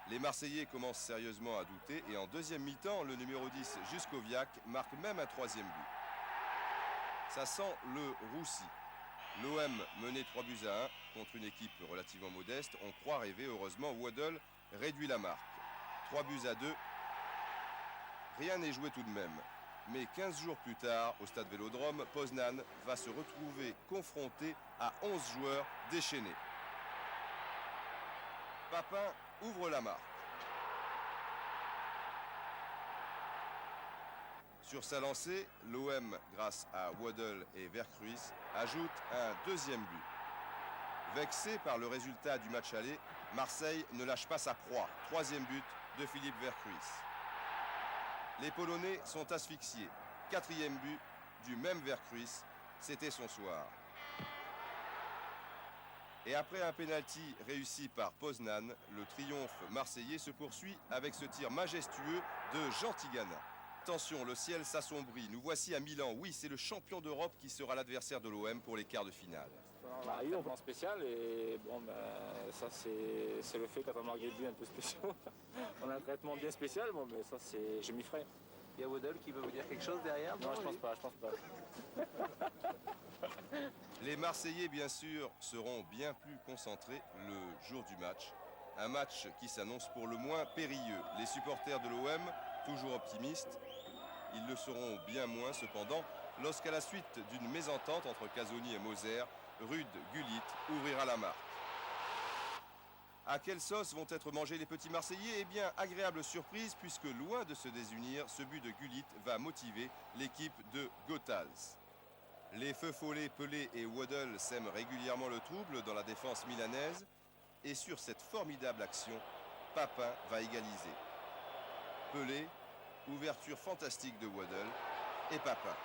Les Marseillais commencent sérieusement à douter et en deuxième mi-temps, le numéro 10, Juskoviak, marque même un 3e but. Ça sent le roussi. L'OM menait 3-1 contre une équipe relativement modeste. On croit rêver, heureusement, Waddle réduit la marque. 3-2. Rien n'est joué tout de même. Mais 15 jours plus tard, au stade Vélodrome, Poznan va se retrouver confronté à 11 joueurs déchaînés. Papin ouvre la marque. Sur sa lancée, l'OM, grâce à Waddle et Vercruis, ajoute un 2e but. Vexé par le résultat du match aller, Marseille ne lâche pas sa proie. 3e but de Philippe Vercruis. Les Polonais sont asphyxiés. 4e but du même Vercruis, c'était son soir. Et après un pénalty réussi par Poznan, le triomphe marseillais se poursuit avec ce tir majestueux de Jean Tigana. Attention, le ciel s'assombrit. Nous voici à Milan. Oui, c'est le champion d'Europe qui sera l'adversaire de l'OM pour les quarts de finale. On a eu un plan spécial et bon, ça c'est le fait qu'à malgré lui un peu spécial. On a un traitement bien spécial, bon, mais ça c'est, je m'y ferai. Il y a Waddle qui veut vous dire quelque chose derrière? Non, je pense pas. Les Marseillais, bien sûr, seront bien plus concentrés le jour du match. Un match qui s'annonce pour le moins périlleux. Les supporters de l'OM, toujours optimistes, ils le seront bien moins cependant, lorsqu'à la suite d'une mésentente entre Casoni et Moser, Ruud Gullit ouvrira la marque. À quelle sauce vont être mangés les petits Marseillais? Eh bien, agréable surprise, puisque loin de se désunir, ce but de Gullit va motiver l'équipe de Gothals. Les feux follets, Pelé et Waddle sèment régulièrement le trouble dans la défense milanaise. Et sur cette formidable action, Papin va égaliser. Pelé, ouverture fantastique de Waddle et Papin.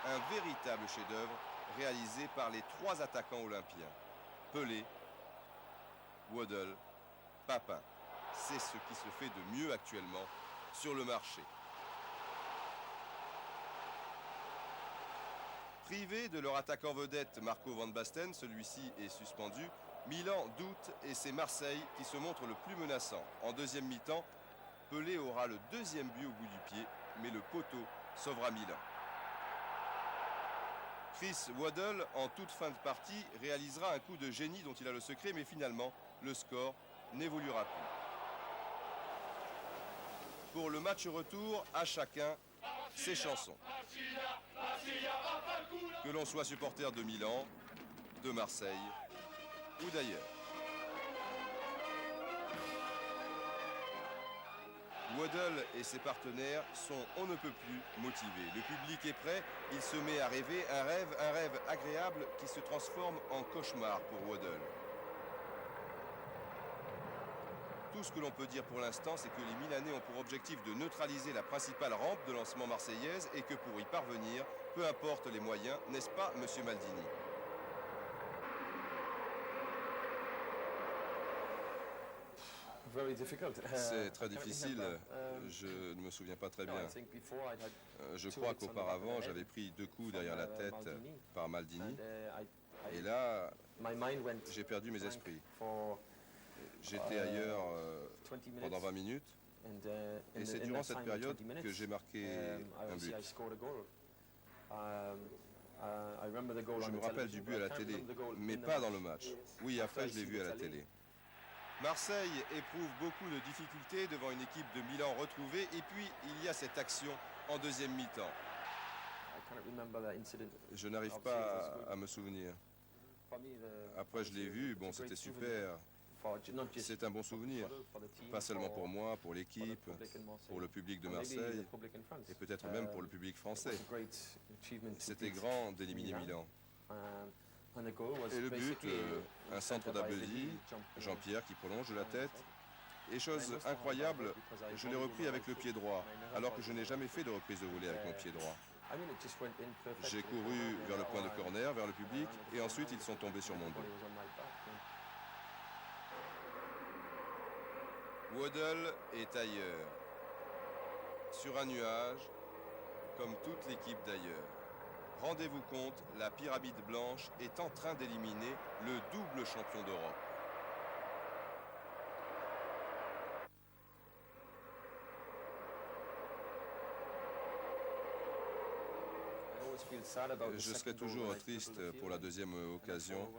Un véritable chef-d'œuvre réalisé par les 3 attaquants olympiens. Pelé, Waddle, Papin. C'est ce qui se fait de mieux actuellement sur le marché. Privés de leur attaquant vedette Marco Van Basten, celui-ci est suspendu, Milan doute et c'est Marseille qui se montre le plus menaçant. En deuxième mi-temps, Pelé aura le 2e but au bout du pied, mais le poteau sauvera Milan. Chris Waddle, en toute fin de partie, réalisera un coup de génie dont il a le secret, mais finalement, le score n'évoluera plus. Pour le match retour, à chacun ses chansons. Que l'on soit supporter de Milan, de Marseille ou d'ailleurs. Waddle et ses partenaires sont on ne peut plus motivés. Le public est prêt, il se met à rêver, un rêve agréable qui se transforme en cauchemar pour Waddle. Tout ce que l'on peut dire pour l'instant, c'est que les Milanais ont pour objectif de neutraliser la principale rampe de lancement marseillaise et que pour y parvenir, peu importe les moyens, n'est-ce pas, monsieur Maldini? C'est très difficile, je ne me souviens pas très bien. Je crois qu'auparavant, j'avais pris 2 coups derrière la tête par Maldini, et là, j'ai perdu mes esprits. J'étais ailleurs pendant 20 minutes, et c'est durant cette période que j'ai marqué un but. Je me rappelle du but à la télé, mais pas dans le match. Oui, après, je l'ai vu à la télé. Marseille éprouve beaucoup de difficultés devant une équipe de Milan retrouvée, et puis il y a cette action en deuxième mi-temps. Je n'arrive pas à me souvenir. Après, je l'ai vu, bon, c'était super. C'est un bon souvenir, pas seulement pour moi, pour l'équipe, pour le public de Marseille, et peut-être même pour le public français. C'était grand d'éliminer Milan. Et le but, un centre d'Abedi, Jean-Pierre qui prolonge de la tête. Et chose incroyable, je l'ai repris avec le pied droit, alors que je n'ai jamais fait de reprise de volée avec mon pied droit. J'ai couru vers le point de corner, vers le public, et ensuite ils sont tombés sur mon dos. Waddle est ailleurs, sur un nuage, comme toute l'équipe d'ailleurs. Rendez-vous compte, la pyramide blanche est en train d'éliminer le double champion d'Europe. Je serai toujours triste pour la deuxième occasion.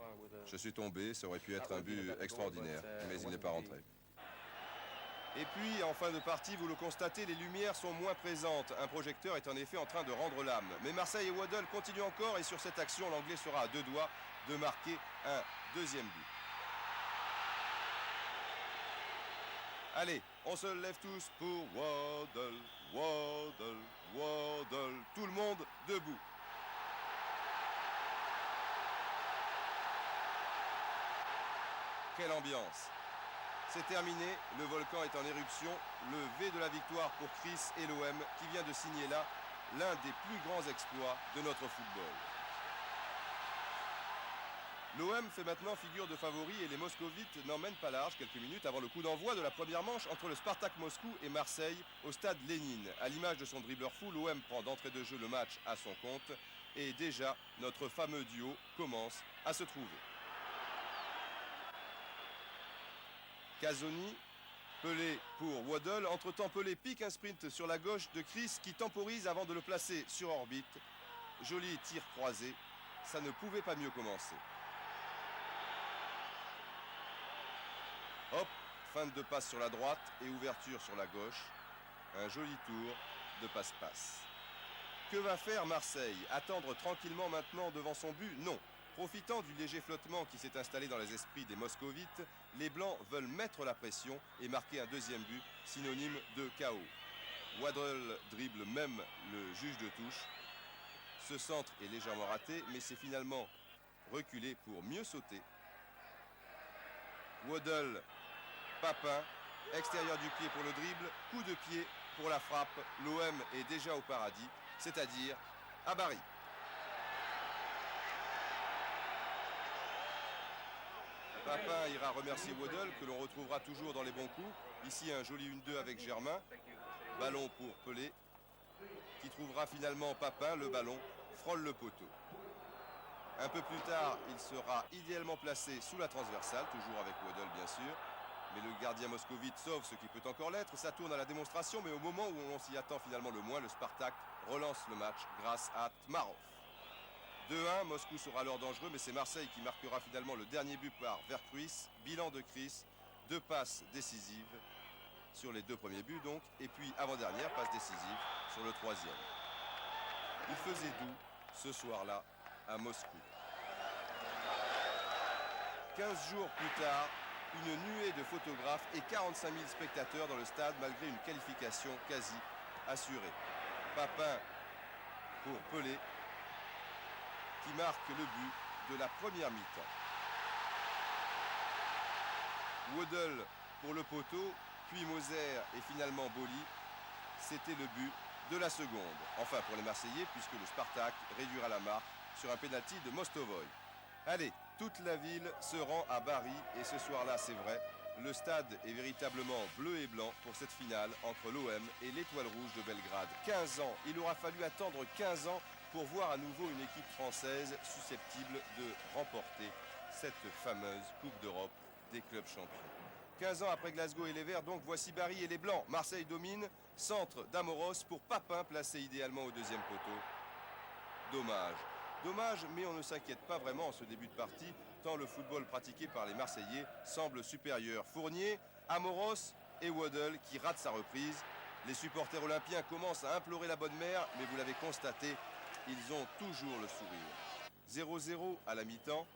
Je suis tombé, ça aurait pu être un but extraordinaire, mais il n'est pas rentré. Et puis, en fin de partie, vous le constatez, les lumières sont moins présentes. Un projecteur est en effet en train de rendre l'âme. Mais Marseille et Waddle continuent encore, et sur cette action, l'Anglais sera à 2 doigts de marquer un deuxième but. Allez, on se lève tous pour Waddle, Waddle, Waddle. Tout le monde debout. Quelle ambiance! C'est terminé, le volcan est en éruption, le V de la victoire pour Chris et l'OM qui vient de signer là l'un des plus grands exploits de notre football. L'OM fait maintenant figure de favori et les Moscovites n'emmènent pas large quelques minutes avant le coup d'envoi de la première manche entre le Spartak Moscou et Marseille au stade Lénine. À l'image de son dribbleur fou, l'OM prend d'entrée de jeu le match à son compte et déjà notre fameux duo commence à se trouver. Casoni, Pelé pour Waddle. Entre-temps, Pelé pique un sprint sur la gauche de Chris qui temporise avant de le placer sur orbite. Joli tir croisé. Ça ne pouvait pas mieux commencer. Hop, feinte de passe sur la droite et ouverture sur la gauche. Un joli tour de passe-passe. Que va faire Marseille? Attendre tranquillement maintenant devant son but? Non. Profitant du léger flottement qui s'est installé dans les esprits des Moscovites, les Blancs veulent mettre la pression et marquer un deuxième but, synonyme de chaos. Waddle dribble même le juge de touche. Ce centre est légèrement raté, mais c'est finalement reculé pour mieux sauter. Waddle, Papin, extérieur du pied pour le dribble, coup de pied pour la frappe. L'OM est déjà au paradis, c'est-à-dire à Bari. Papin ira remercier Waddle, que l'on retrouvera toujours dans les bons coups. Ici, un joli 1-2 avec Germain. Ballon pour Pelé, qui trouvera finalement Papin. Le ballon frôle le poteau. Un peu plus tard, il sera idéalement placé sous la transversale, toujours avec Waddle bien sûr. Mais le gardien moscovite sauve ce qui peut encore l'être. Ça tourne à la démonstration, mais au moment où on s'y attend finalement le moins, le Spartak relance le match grâce à Tmarov. 2-1, Moscou sera alors dangereux, mais c'est Marseille qui marquera finalement le dernier but par Vercruis. Bilan de Chris, 2 passes décisives sur les 2 premiers buts donc, et puis avant-dernière passe décisive sur le 3e. Il faisait doux ce soir-là à Moscou. 15 jours plus tard, une nuée de photographes et 45 000 spectateurs dans le stade malgré une qualification quasi assurée. Papin pour Pelé, qui marque le but de la première mi-temps. Waddle pour le poteau, puis Moser et finalement Boli. C'était le but de la seconde. Enfin pour les Marseillais, puisque le Spartak réduira la marque sur un pénalty de Mostovoy. Allez, toute la ville se rend à Bari et ce soir-là, c'est vrai, le stade est véritablement bleu et blanc pour cette finale entre l'OM et l'Étoile Rouge de Belgrade. 15 ans, il aura fallu attendre 15 ans pour voir à nouveau une équipe française susceptible de remporter cette fameuse Coupe d'Europe des clubs champions. 15 ans après Glasgow et les Verts, donc voici Bari et les Blancs. Marseille domine, centre d'Amoros pour Papin placé idéalement au deuxième poteau. Dommage. Dommage, mais on ne s'inquiète pas vraiment en ce début de partie, tant le football pratiqué par les Marseillais semble supérieur. Fournier, Amoros et Waddle qui rate sa reprise. Les supporters olympiens commencent à implorer la bonne mère, mais vous l'avez constaté, ils ont toujours le sourire. 0-0 à la mi-temps.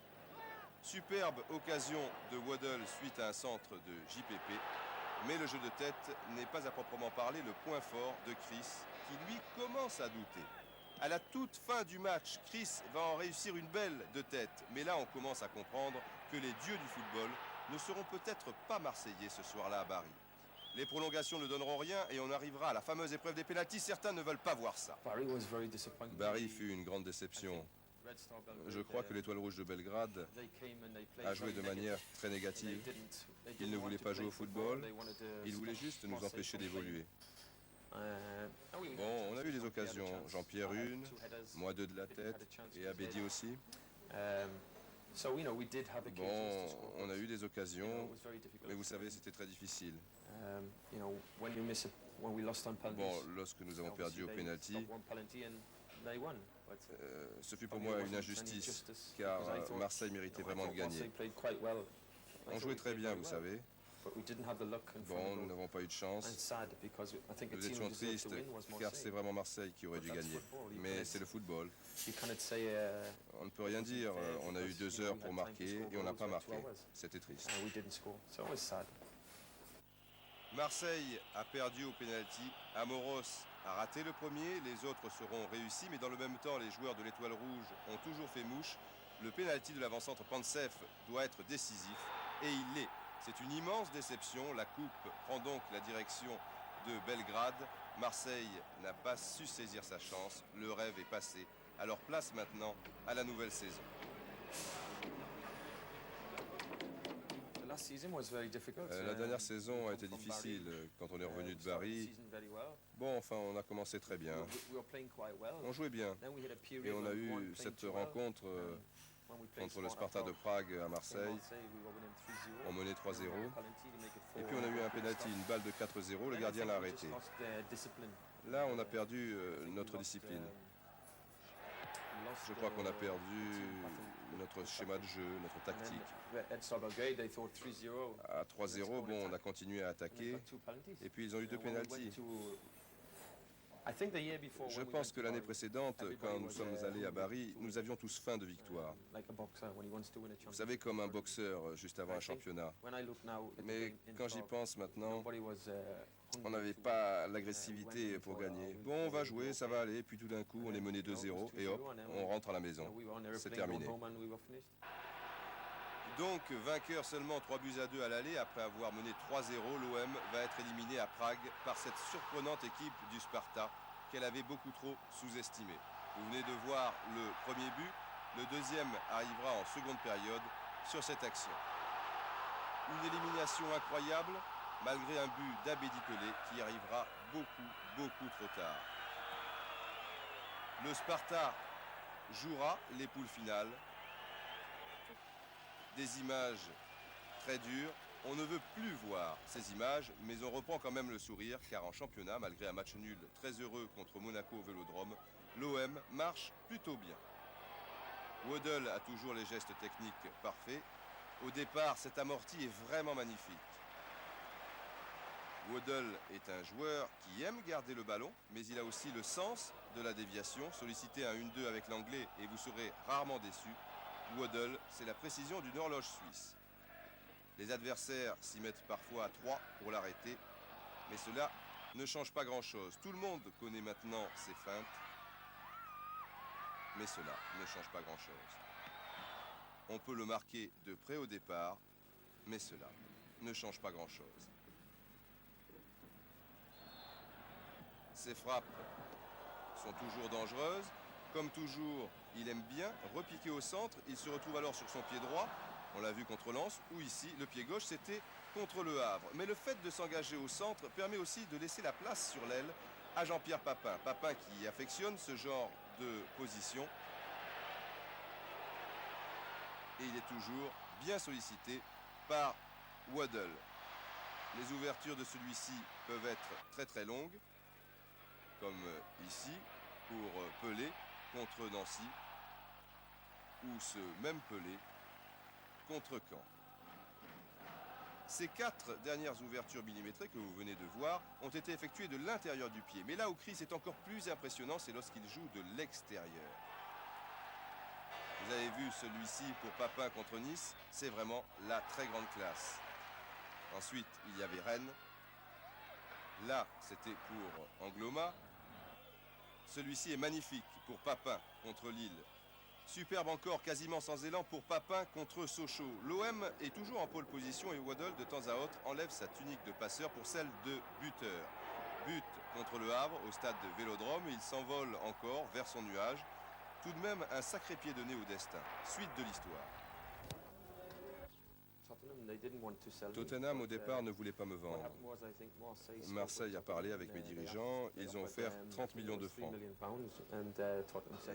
Superbe occasion de Waddle suite à un centre de JPP. Mais le jeu de tête n'est pas à proprement parler le point fort de Chris, qui lui commence à douter. À la toute fin du match, Chris va en réussir une belle de tête. Mais là, on commence à comprendre que les dieux du football ne seront peut-être pas marseillais ce soir-là à Bari. Les prolongations ne donneront rien et on arrivera à la fameuse épreuve des pénaltys. Certains ne veulent pas voir ça. Bari fut une grande déception. Je crois que l'Étoile Rouge de Belgrade a joué de manière très négative. Ils ne voulaient pas jouer au football, ils voulaient juste nous empêcher d'évoluer. Bon, on a eu des occasions, Jean-Pierre une, moi deux de la tête, et Abedi aussi. Bon, on a eu des occasions, mais vous savez, c'était très difficile. Bon, lorsque nous avons perdu au pénalty, ce fut pour moi une injustice, car Marseille méritait vraiment de gagner. On jouait très bien, vous savez. Bon, nous n'avons pas eu de chance. Nous étions tristes, car c'est vraiment Marseille qui aurait dû gagner. Mais c'est le football. On ne peut rien dire. On a eu 2 heures pour marquer et on n'a pas marqué. C'était triste. Marseille a perdu au pénalty. Amoros a raté le premier. Les autres seront réussis. Mais dans le même temps, les joueurs de l'Étoile Rouge ont toujours fait mouche. Le pénalty de l'avant-centre Pantsef doit être décisif. Et il l'est. C'est une immense déception. La coupe prend donc la direction de Belgrade. Marseille n'a pas su saisir sa chance. Le rêve est passé. Alors place maintenant à la nouvelle saison. La dernière saison a été difficile quand on est revenu de Bari. Bon, enfin, on a commencé très bien. On jouait bien. Et on a eu cette rencontre contre le Sparta de Prague à Marseille. On menait 3-0. Et puis on a eu un pénalty, une balle de 4-0. Le gardien l'a arrêté. Là, on a perdu notre discipline. Je crois qu'on a perdu notre schéma de jeu, notre tactique. À 3-0, bon, on a continué à attaquer. Et puis ils ont eu 2 pénaltys. Je pense que l'année précédente, quand nous sommes allés à Bari, nous avions tous faim de victoire. Vous savez, comme un boxeur juste avant un championnat. Mais quand j'y pense maintenant, on n'avait pas l'agressivité pour gagner. Bon, on va jouer, ça va aller, puis tout d'un coup, on est mené 2-0, et hop, on rentre à la maison. C'est terminé. Donc, vainqueur seulement 3-2 à l'aller, après avoir mené 3-0, l'OM va être éliminé à Prague par cette surprenante équipe du Sparta qu'elle avait beaucoup trop sous-estimée. Vous venez de voir le premier but, le deuxième arrivera en seconde période sur cette action. Une élimination incroyable, malgré un but d'Abedi Pelé qui arrivera beaucoup trop tard. Le Sparta jouera les poules finales. Des images très dures. On ne veut plus voir ces images, mais on reprend quand même le sourire, car en championnat, malgré un match nul très heureux contre Monaco au Vélodrome, l'OM marche plutôt bien. Waddle a toujours les gestes techniques parfaits. Au départ, cet amorti est vraiment magnifique. Waddle est un joueur qui aime garder le ballon, mais il a aussi le sens de la déviation. Sollicitez un 1-2 avec l'anglais et vous serez rarement déçu. Waddle, c'est la précision d'une horloge suisse. Les adversaires s'y mettent parfois à 3 pour l'arrêter, mais cela ne change pas grand-chose. Tout le monde connaît maintenant ses feintes, mais cela ne change pas grand-chose. On peut le marquer de près au départ, mais cela ne change pas grand-chose. Ses frappes sont toujours dangereuses. Comme toujours, il aime bien repiquer au centre. Il se retrouve alors sur son pied droit. On l'a vu contre Lens, ou ici, le pied gauche, c'était contre Le Havre. Mais le fait de s'engager au centre permet aussi de laisser la place sur l'aile à Jean-Pierre Papin. Papin qui affectionne ce genre de position. Et il est toujours bien sollicité par Waddle. Les ouvertures de celui-ci peuvent être très très longues, comme ici, pour Pelé contre Nancy, ou ce même Pelé contre Caen. Ces 4 dernières ouvertures millimétrées que vous venez de voir ont été effectuées de l'intérieur du pied. Mais là où Chris est encore plus impressionnant, c'est lorsqu'il joue de l'extérieur. Vous avez vu celui-ci pour Papin contre Nice, c'est vraiment la très grande classe. Ensuite, il y avait Rennes. Là, c'était pour Angloma. Celui-ci est magnifique pour Papin contre Lille. Superbe encore, quasiment sans élan pour Papin contre Sochaux. L'OM est toujours en pole position et Waddle, de temps à autre, enlève sa tunique de passeur pour celle de buteur. But contre Le Havre au stade de Vélodrome. Il s'envole encore vers son nuage. Tout de même un sacré pied de nez au destin. Suite de l'histoire. Tottenham, au départ, ne voulait pas me vendre. Marseille a parlé avec mes dirigeants. Ils ont offert 30 millions de francs.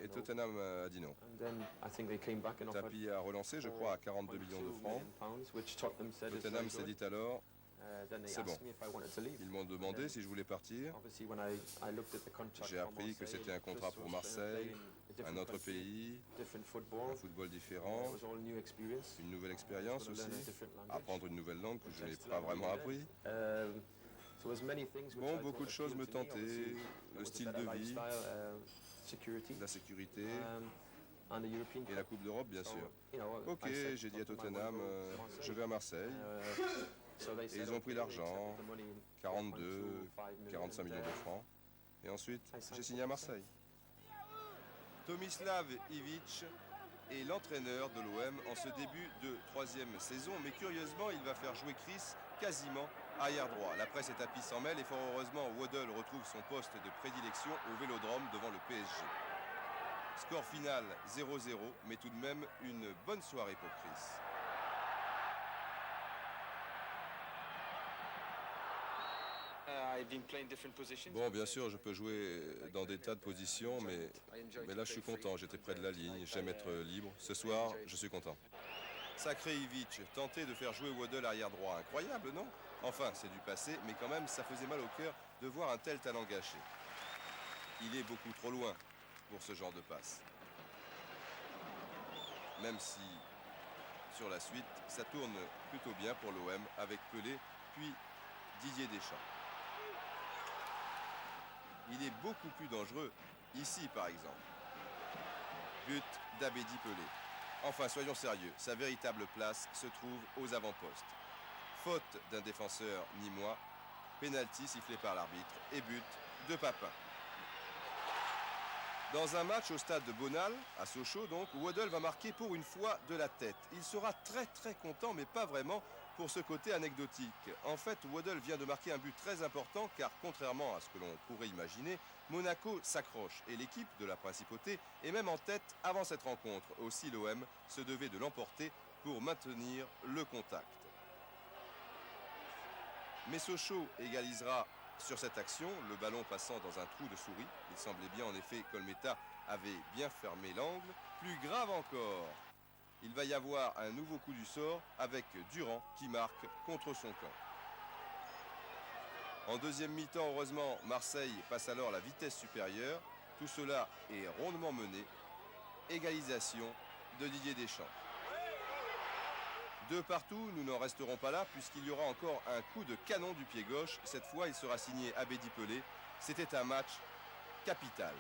Et Tottenham a dit non. Tapi a relancé, je crois, à 42 millions de francs. Tottenham s'est dit alors, c'est bon. Ils m'ont demandé si je voulais partir. J'ai appris que c'était un contrat pour Marseille, un autre pays, un football différent, une nouvelle expérience aussi, apprendre une nouvelle langue que je n'ai pas vraiment appris. Bon, beaucoup de choses me tentaient, le style de vie, la sécurité et la Coupe d'Europe, bien sûr. Ok, j'ai dit à Tottenham, je vais à Marseille. Et ils ont pris l'argent, 42, 45 millions de francs. Et ensuite, j'ai signé à Marseille. Tomislav Ivic est l'entraîneur de l'OM en ce début de 3e saison. Mais curieusement, il va faire jouer Chris quasiment arrière droit. La presse est à pis sans mêle et fort heureusement, Waddle retrouve son poste de prédilection au Vélodrome devant le PSG. Score final 0-0, mais tout de même une bonne soirée pour Chris. Bon, bien sûr, je peux jouer dans des tas de positions, mais là, je suis content. J'étais près de la ligne, j'aime être libre. Ce soir, je suis content. Sacré Ivic, tenter de faire jouer Waddle arrière droit. Incroyable, non? Enfin, c'est du passé, mais quand même, ça faisait mal au cœur de voir un tel talent gâché. Il est beaucoup trop loin pour ce genre de passe. Même si, sur la suite, ça tourne plutôt bien pour l'OM avec Pelé, puis Didier Deschamps. Il est beaucoup plus dangereux ici, par exemple. But d'Abedi Pelé. Enfin, soyons sérieux, sa véritable place se trouve aux avant-postes. Faute d'un défenseur nîmois, pénalty sifflé par l'arbitre et but de Papin. Dans un match au stade de Bonal, à Sochaux donc, Waddle va marquer pour une fois de la tête. Il sera très très content, mais pas vraiment, pour ce côté anecdotique. En fait, Waddle vient de marquer un but très important car, contrairement à ce que l'on pourrait imaginer, Monaco s'accroche et l'équipe de la Principauté est même en tête avant cette rencontre. Aussi, l'OM se devait de l'emporter pour maintenir le contact. Mais Sochaux égalisera sur cette action, le ballon passant dans un trou de souris. Il semblait bien en effet qu'Olmeta avait bien fermé l'angle. Plus grave encore, il va y avoir un nouveau coup du sort avec Durand qui marque contre son camp. En deuxième mi-temps, heureusement, Marseille passe alors la vitesse supérieure. Tout cela est rondement mené. Égalisation de Didier Deschamps. De partout, nous n'en resterons pas là puisqu'il y aura encore un coup de canon du pied gauche. Cette fois, il sera signé Abedi Pelé. C'était un match capital.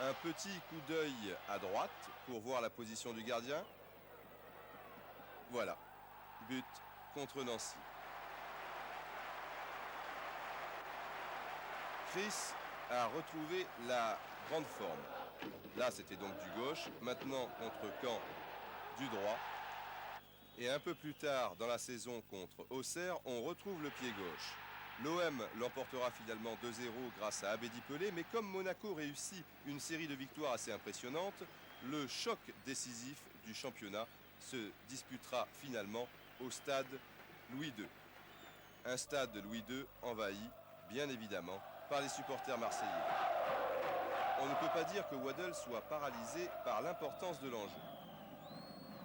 Un petit coup d'œil à droite pour voir la position du gardien. Voilà, but contre Nancy. Chris a retrouvé la grande forme. Là, c'était donc du gauche. Maintenant, contre Caen, du droit. Et un peu plus tard dans la saison contre Auxerre, on retrouve le pied gauche. L'OM l'emportera finalement 2-0 grâce à Abedi Pelé, mais comme Monaco réussit une série de victoires assez impressionnantes, le choc décisif du championnat se disputera finalement au stade Louis II. Un stade Louis II envahi, bien évidemment, par les supporters marseillais. On ne peut pas dire que Waddle soit paralysé par l'importance de l'enjeu.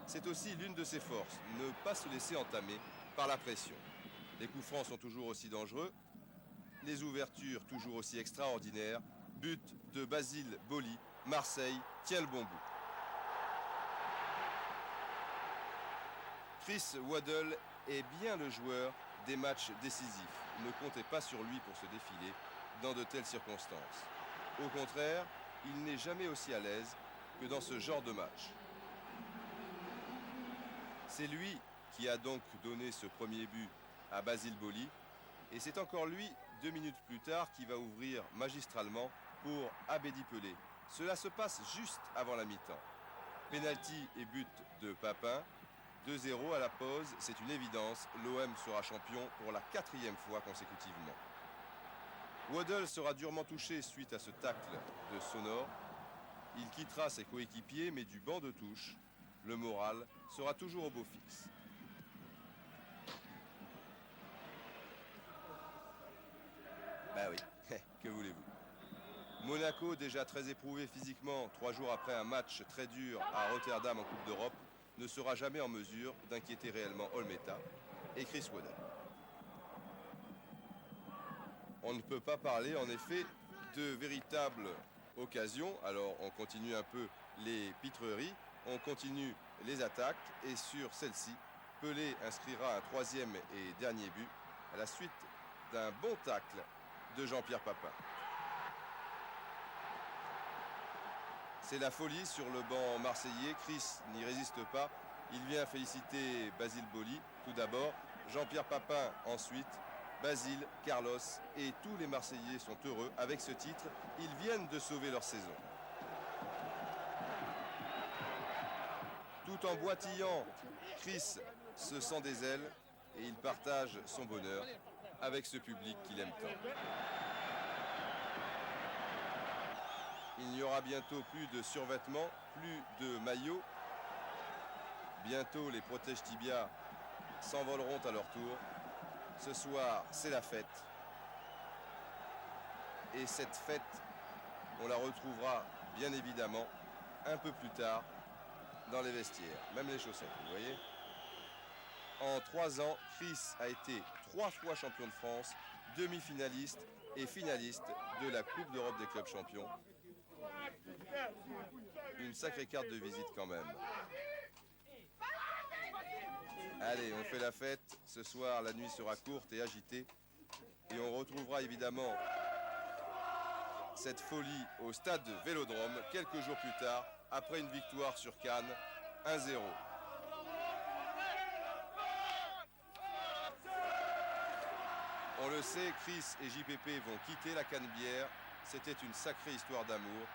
C'est aussi l'une de ses forces, ne pas se laisser entamer par la pression. Les coups francs sont toujours aussi dangereux, les ouvertures toujours aussi extraordinaires. But de Basile Boli, Marseille tient le bon bout. Chris Waddle est bien le joueur des matchs décisifs. Ne comptez pas sur lui pour se défiler dans de telles circonstances. Au contraire, il n'est jamais aussi à l'aise que dans ce genre de match. C'est lui qui a donc donné ce premier but à Basile Boli, et c'est encore lui, 2 minutes plus tard, qui va ouvrir magistralement pour Abedi Pelé. Cela se passe juste avant la mi-temps. Penalty et but de Papin, 2-0 à la pause, c'est une évidence, l'OM sera champion pour la 4e fois consécutivement. Waddle sera durement touché suite à ce tacle de Sonor. Il quittera ses coéquipiers, mais du banc de touche, le moral sera toujours au beau fixe. Ben oui, que voulez-vous? Monaco, déjà très éprouvé physiquement 3 jours après un match très dur à Rotterdam en Coupe d'Europe, ne sera jamais en mesure d'inquiéter réellement Olmeta et Chris Waddle. On ne peut pas parler en effet de véritables occasions. Alors on continue un peu les pitreries, on continue les attaques et sur celle-ci, Pelé inscrira un 3e et dernier but à la suite d'un bon tacle de Jean-Pierre Papin. C'est la folie sur le banc marseillais. Chris n'y résiste pas. Il vient féliciter Basile Boli tout d'abord, Jean-Pierre Papin ensuite, Basile, Carlos et tous les Marseillais sont heureux avec ce titre. Ils viennent de sauver leur saison. Tout en boitillant, Chris se sent des ailes et il partage son bonheur avec ce public qu'il aime tant. Il n'y aura bientôt plus de survêtements, plus de maillots. Bientôt, les protèges tibias s'envoleront à leur tour. Ce soir, c'est la fête. Et cette fête, on la retrouvera bien évidemment un peu plus tard dans les vestiaires, même les chaussettes, vous voyez. En 3 ans, Chris a été 3 fois champion de France, demi-finaliste et finaliste de la Coupe d'Europe des clubs champions. Une sacrée carte de visite quand même. Allez, on fait la fête. Ce soir, la nuit sera courte et agitée. Et on retrouvera évidemment cette folie au stade de Vélodrome quelques jours plus tard, après une victoire sur Cannes, 1-0. On le sait, Chris et JPP vont quitter la Canebière. C'était une sacrée histoire d'amour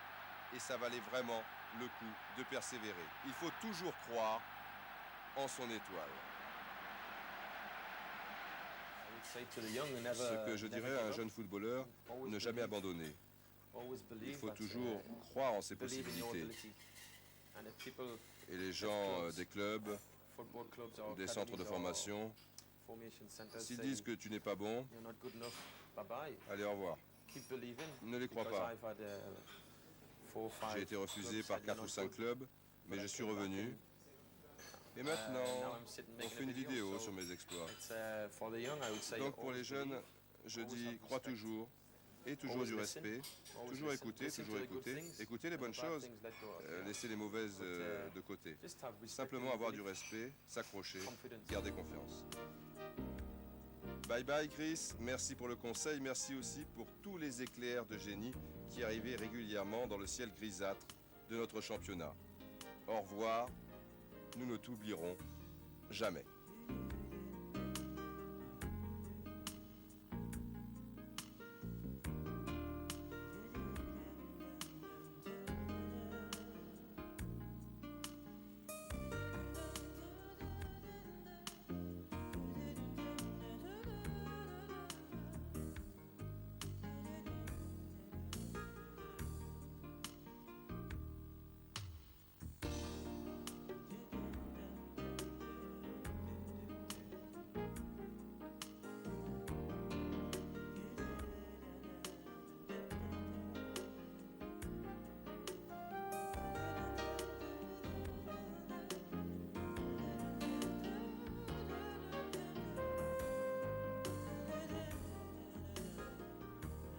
et ça valait vraiment le coup de persévérer. Il faut toujours croire en son étoile. Ce que je dirais à un jeune footballeur, ne jamais abandonner. Il faut toujours croire en ses possibilités. Et les gens des clubs, des centres de formation, s'ils disent que tu n'es pas bon, allez, au revoir. Ne les crois pas. J'ai été refusé par 4 ou 5 clubs, mais je suis revenu. Et maintenant, on fait une vidéo sur mes exploits. Donc pour les jeunes, je dis, crois toujours, et toujours du respect, toujours écouter, écouter les bonnes choses, laisser les mauvaises de côté. Simplement avoir du respect, s'accrocher, garder confiance. Bye bye Chris, merci pour le conseil, merci aussi pour tous les éclairs de génie qui arrivaient régulièrement dans le ciel grisâtre de notre championnat. Au revoir, nous ne t'oublierons jamais.